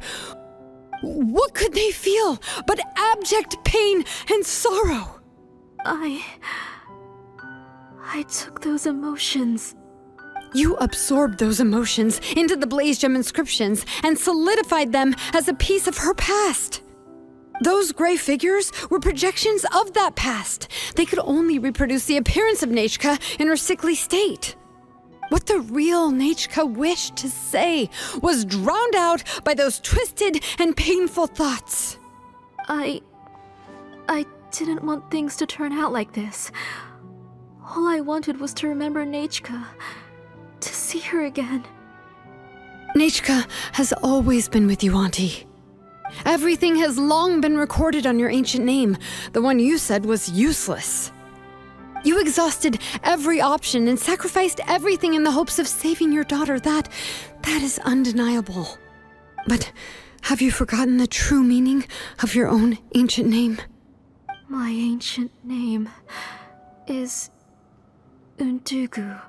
what could they feel but abject pain and sorrow? I took those emotions. You absorbed those emotions into the Blaze Gem inscriptions and solidified them as a piece of her past. Those gray figures were projections of that past. They could only reproduce the appearance of Nechka in her sickly state. What the real Nechka wished to say was drowned out by those twisted and painful thoughts. I didn't want things to turn out like this. All I wanted was to remember Nechka. To see her again. Nechka has always been with you, Auntie. Everything has long been recorded on your ancient name. The one you said was useless. You exhausted every option and sacrificed everything in the hopes of saving your daughter. That is undeniable. But have you forgotten the true meaning of your own ancient name? My ancient name is Undugu.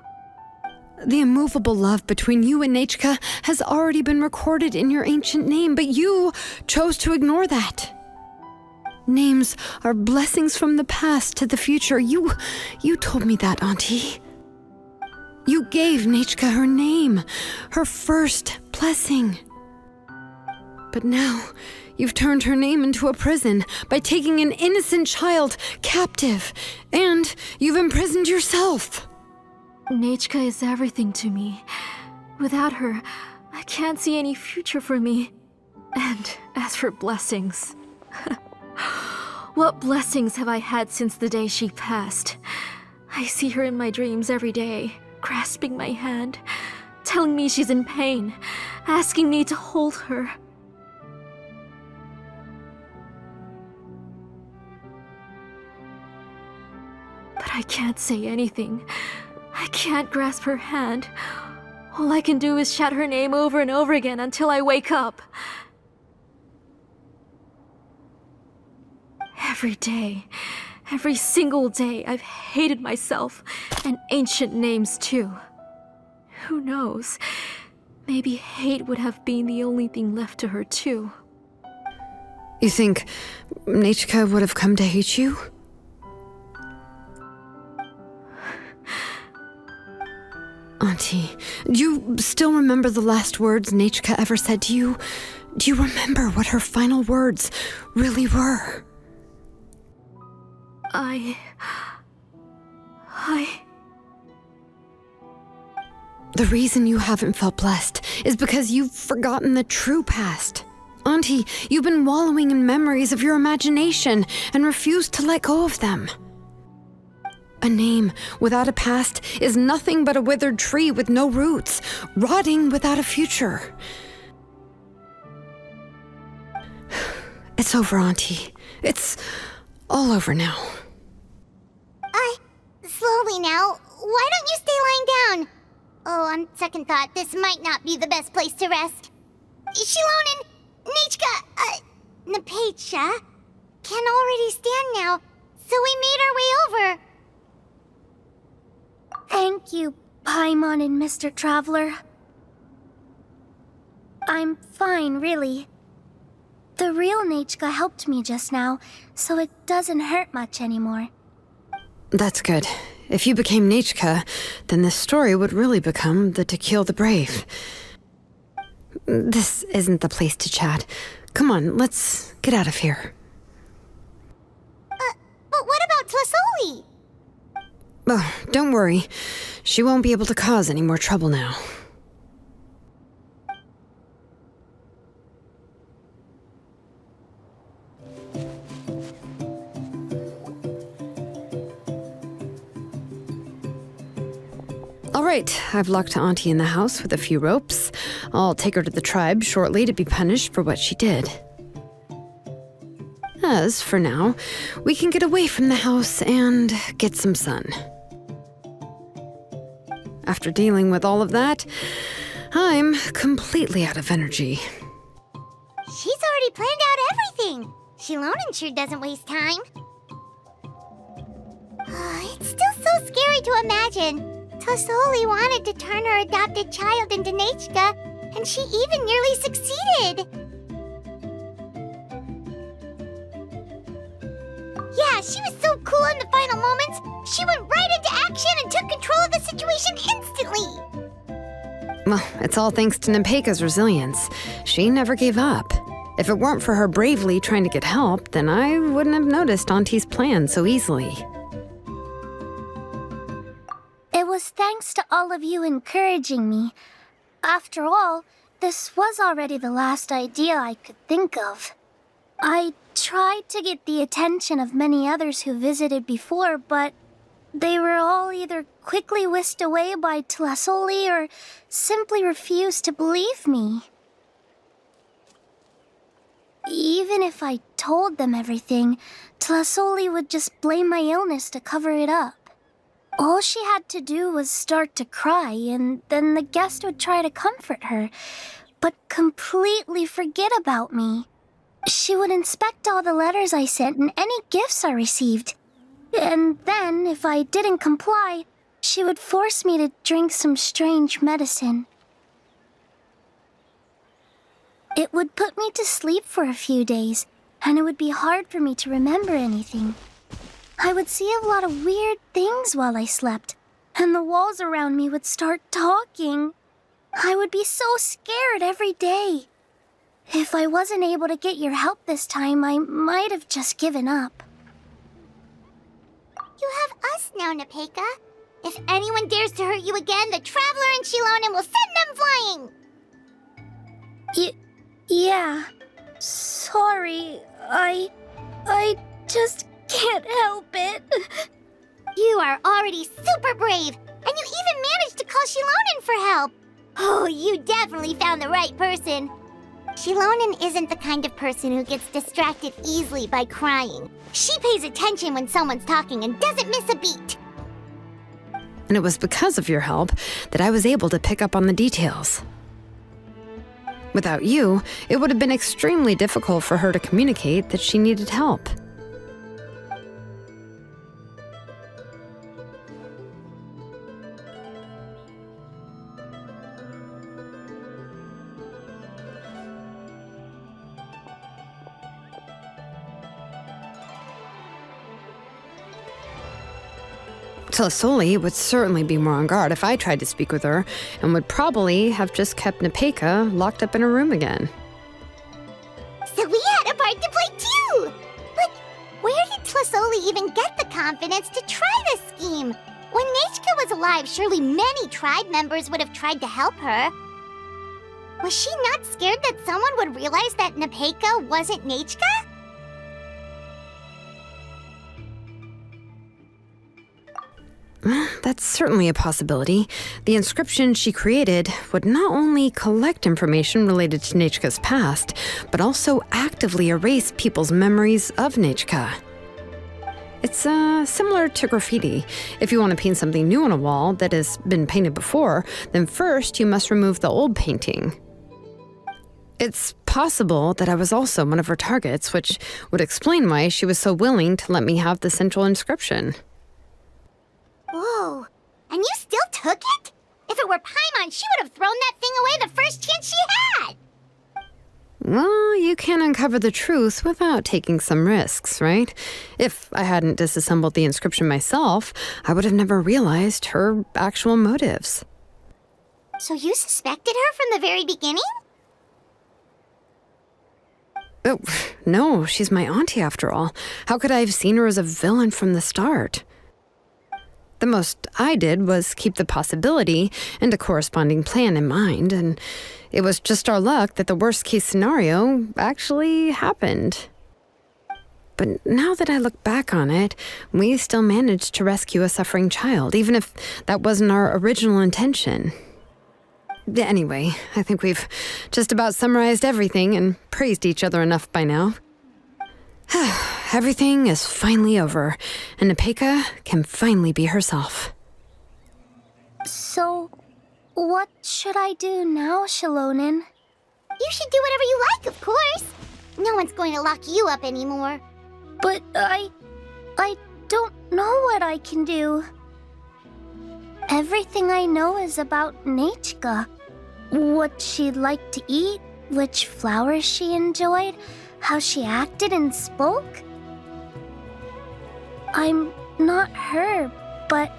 The immovable love between you and Nechka has already been recorded in your ancient name, but you chose to ignore that. Names are blessings from the past to the future. You told me that, Auntie. You gave Nechka her name, her first blessing. But now, you've turned her name into a prison by taking an innocent child captive, and you've imprisoned yourself. Nechka is everything to me. Without her, I can't see any future for me. And as for blessings... what blessings have I had since the day she passed? I see her in my dreams every day. grasping my hand, telling me she's in pain, asking me to hold her. But I can't say anything. I can't grasp her hand. All I can do is shout her name over and over again until I wake up. Every day, every single day, I've hated myself, and ancient names too. Who knows? Maybe hate would have been the only thing left to her too. You think Nechka would have come to hate you? Auntie, do you still remember the last words Nechka ever said to you? Do you remember what her final words really were? The reason you haven't felt blessed is because you've forgotten the true past. Auntie, you've been wallowing in memories of your imagination and refused to let go of them. A name without a past is nothing but a withered tree with no roots, rotting without a future. It's over, Auntie. It's all over now. Slowly now. Why don't you stay lying down? Oh, on second thought, this might not be the best place to rest. Xilonen, Nechka, Nepetja can already stand now, so we made our way over. Thank you, Paimon and Mr. Traveler. I'm fine, really. The real Nechka helped me just now, so it doesn't hurt much anymore. That's good. If you became Nechka, then this story would really become the To Kill the Brave. This isn't the place to chat. Come on, let's get out of here. But what about Tlasoli? Oh, don't worry. She won't be able to cause any more trouble now. All right, I've locked Auntie in the house with a few ropes. I'll take her to the tribe shortly to be punished for what she did. As for now, we can get away from the house and get some sun. After dealing with all of that, I'm completely out of energy. She's already planned out everything. Xilonen sure doesn't waste time. It's still so scary to imagine. Tlasoli wanted to turn her adopted child into Nechka, and she even nearly succeeded. Yeah, she was so cool in the final moments. She went right into action and took control of the situation instantly. Well, it's all thanks to Nepeka's resilience. She never gave up. If it weren't for her bravely trying to get help, then I wouldn't have noticed Auntie's plan so easily. It was thanks to all of you encouraging me. After all, this was already the last idea I could think of. I tried to get the attention of many others who visited before, but they were all either quickly whisked away by Tlasoli or simply refused to believe me. Even if I told them everything, Tlasoli would just blame my illness to cover it up. All she had to do was start to cry, and then the guest would try to comfort her, but completely forget about me. She would inspect all the letters I sent and any gifts I received. And then, if I didn't comply, she would force me to drink some strange medicine. It would put me to sleep for a few days, and it would be hard for me to remember anything. I would see a lot of weird things while I slept, and the walls around me would start talking. I would be so scared every day. If I wasn't able to get your help this time, I might have just given up. You have us now, Nepeka. If anyone dares to hurt you again, the Traveler and Xilonen will send them flying! Yeah. Sorry, I just can't help it. You are already super brave. And you even managed to call Xilonen for help. Oh, you definitely found the right person. Xilonen isn't the kind of person who gets distracted easily by crying. She pays attention when someone's talking and doesn't miss a beat. And it was because of your help that I was able to pick up on the details. Without you, it would have been extremely difficult for her to communicate that she needed help. Tlisoli would certainly be more on guard if I tried to speak with her, and would probably have just kept Nepeka locked up in her room again. So we had a part to play too! But where did Tlisoli even get the confidence to try this scheme? When Nechka was alive, surely many tribe members would have tried to help her. Was she not scared that someone would realize that Nepeka wasn't Nechka? That's certainly a possibility. The inscription she created would not only collect information related to Nechka's past, but also actively erase people's memories of Nechka. It's similar to graffiti. If you want to paint something new on a wall that has been painted before, then first you must remove the old painting. It's possible that I was also one of her targets, which would explain why she was so willing to let me have the central inscription. Whoa, and you still took it? If it were Paimon, she would have thrown that thing away the first chance she had! Well, you can uncover the truth without taking some risks, right? If I hadn't disassembled the inscription myself, I would have never realized her actual motives. So you suspected her from the very beginning? Oh, no, she's my auntie after all. How could I have seen her as a villain from the start? The most I did was keep the possibility and a corresponding plan in mind, and it was just our luck that the worst-case scenario actually happened. But now that I look back on it, we still managed to rescue a suffering child, even if that wasn't our original intention. Anyway, I think we've just about summarized everything and praised each other enough by now. Everything is finally over, and Nepeka can finally be herself. So, what should I do now, Xilonen? You should do whatever you like, of course. No one's going to lock you up anymore. But I don't know what I can do. Everything I know is about Nechka. What she'd like to eat, which flowers she enjoyed, how she acted and spoke. I'm not her, but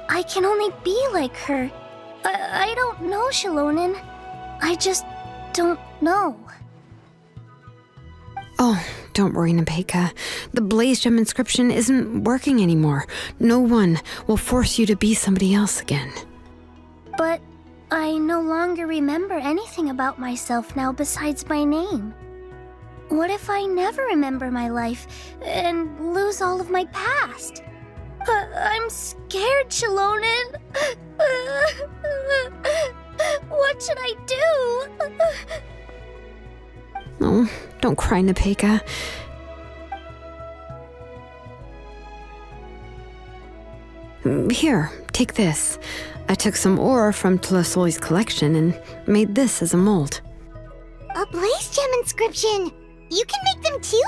I can only be like her. I don't know, Xilonen. I just don't know. Oh, don't worry, Nepeka. The Blaze Gem inscription isn't working anymore. No one will force you to be somebody else again. But I no longer remember anything about myself now besides my name. What if I never remember my life and lose all of my past? I'm scared, Xilonen. What should I do? Oh, don't cry, Nepeka. Here, take this. I took some ore from Tlisoli's collection and made this as a mold. A Blaze Gem inscription! You can make them too?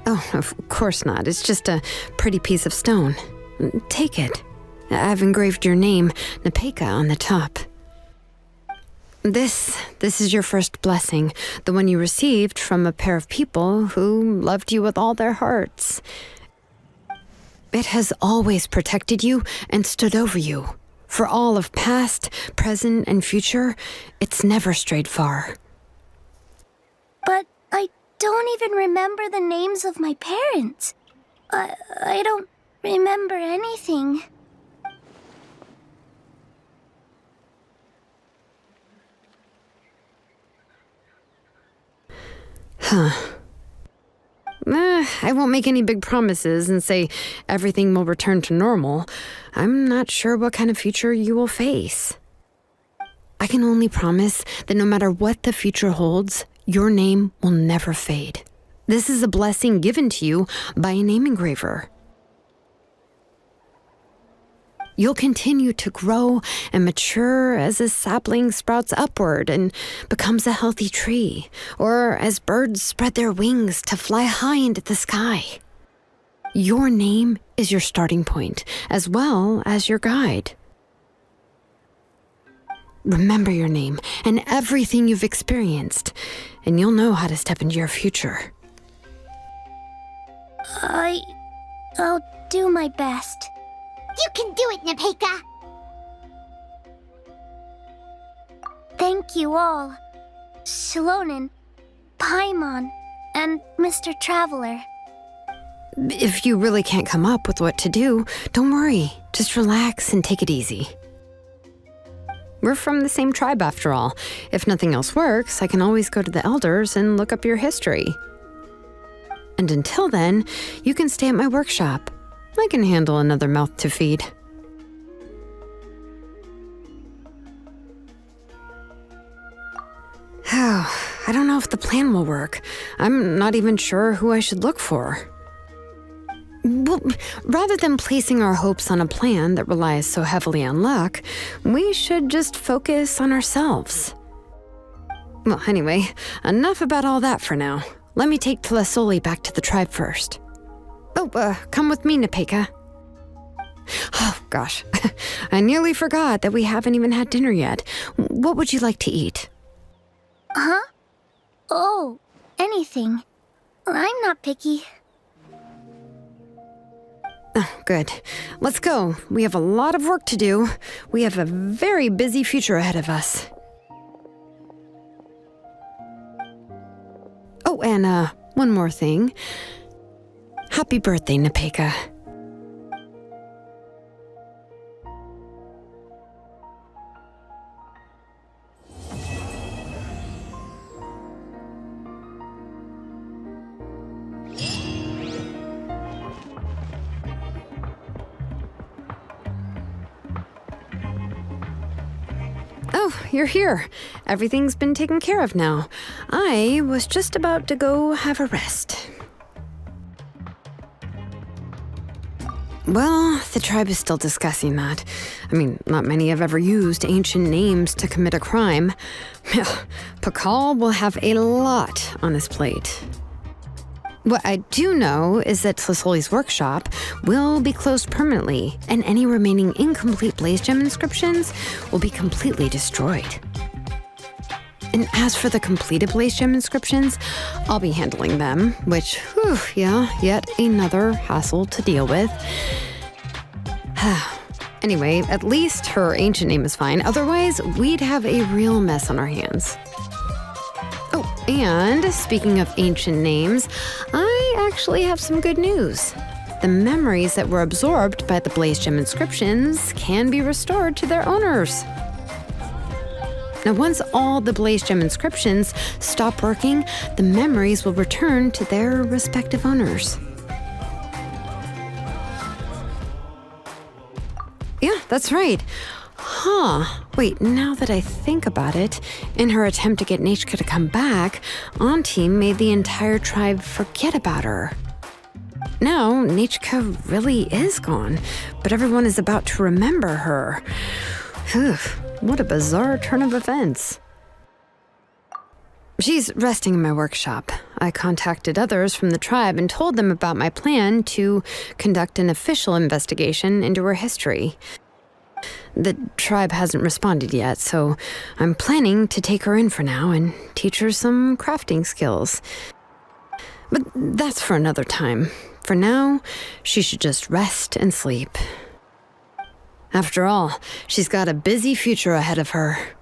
Oh, of course not. It's just a pretty piece of stone. Take it. I've engraved your name, Nepeka, on the top. This is your first blessing, the one you received from a pair of people who loved you with all their hearts. It has always protected you and stood over you. For all of past, present, and future, it's never strayed far. But I don't even remember the names of my parents. I don't remember anything. I won't make any big promises and say everything will return to normal. I'm not sure what kind of future you will face. I can only promise that no matter what the future holds, your name will never fade. This is a blessing given to you by a name engraver. You'll continue to grow and mature as a sapling sprouts upward and becomes a healthy tree, or as birds spread their wings to fly high into the sky. Your name is your starting point, as well as your guide. Remember your name and everything you've experienced, and you'll know how to step into your future. I'll do my best. You can do it, Nepeka! Thank you all. Xilonen, Paimon, and Mr. Traveler. If you really can't come up with what to do, don't worry. Just relax and take it easy. We're from the same tribe after all. If nothing else works, I can always go to the elders and look up your history. And until then, you can stay at my workshop. I can handle another mouth to feed. I don't know if the plan will work. I'm not even sure who I should look for. Well, rather than placing our hopes on a plan that relies so heavily on luck, we should just focus on ourselves. Well, anyway, enough about all that for now. Let me take Tepetli back to the tribe first. Oh, come with me, Nepeka. Oh, gosh. I nearly forgot that we haven't even had dinner yet. What would you like to eat? Huh? Oh, anything. I'm not picky. Oh, good. Let's go. We have a lot of work to do. We have a very busy future ahead of us. Oh, and one more thing. Happy birthday, Nepeka. Oh, you're here. Everything's been taken care of now. I was just about to go have a rest. Well, the tribe is still discussing that. I mean, not many have ever used ancient names to commit a crime. Pakal will have a lot on his plate. What I do know is that Tepetli's workshop will be closed permanently, and any remaining incomplete Blaze Gem inscriptions will be completely destroyed. And as for the completed Blaze Gem inscriptions, I'll be handling them, which, yet another hassle to deal with. Anyway, at least her ancient name is fine. Otherwise, we'd have a real mess on our hands. Oh, and speaking of ancient names, I actually have some good news. The memories that were absorbed by the Blaze Gem inscriptions can be restored to their owners. Now, once all the Blaze Gem inscriptions stop working, the memories will return to their respective owners. Yeah, that's right. Wait, now that I think about it, in her attempt to get Nechka to come back, Auntie made the entire tribe forget about her. Now, Nechka really is gone, but everyone is about to remember her. What a bizarre turn of events. She's resting in my workshop. I contacted others from the tribe and told them about my plan to conduct an official investigation into her history. The tribe hasn't responded yet, so I'm planning to take her in for now and teach her some crafting skills. But that's for another time. For now, she should just rest and sleep. After all, she's got a busy future ahead of her.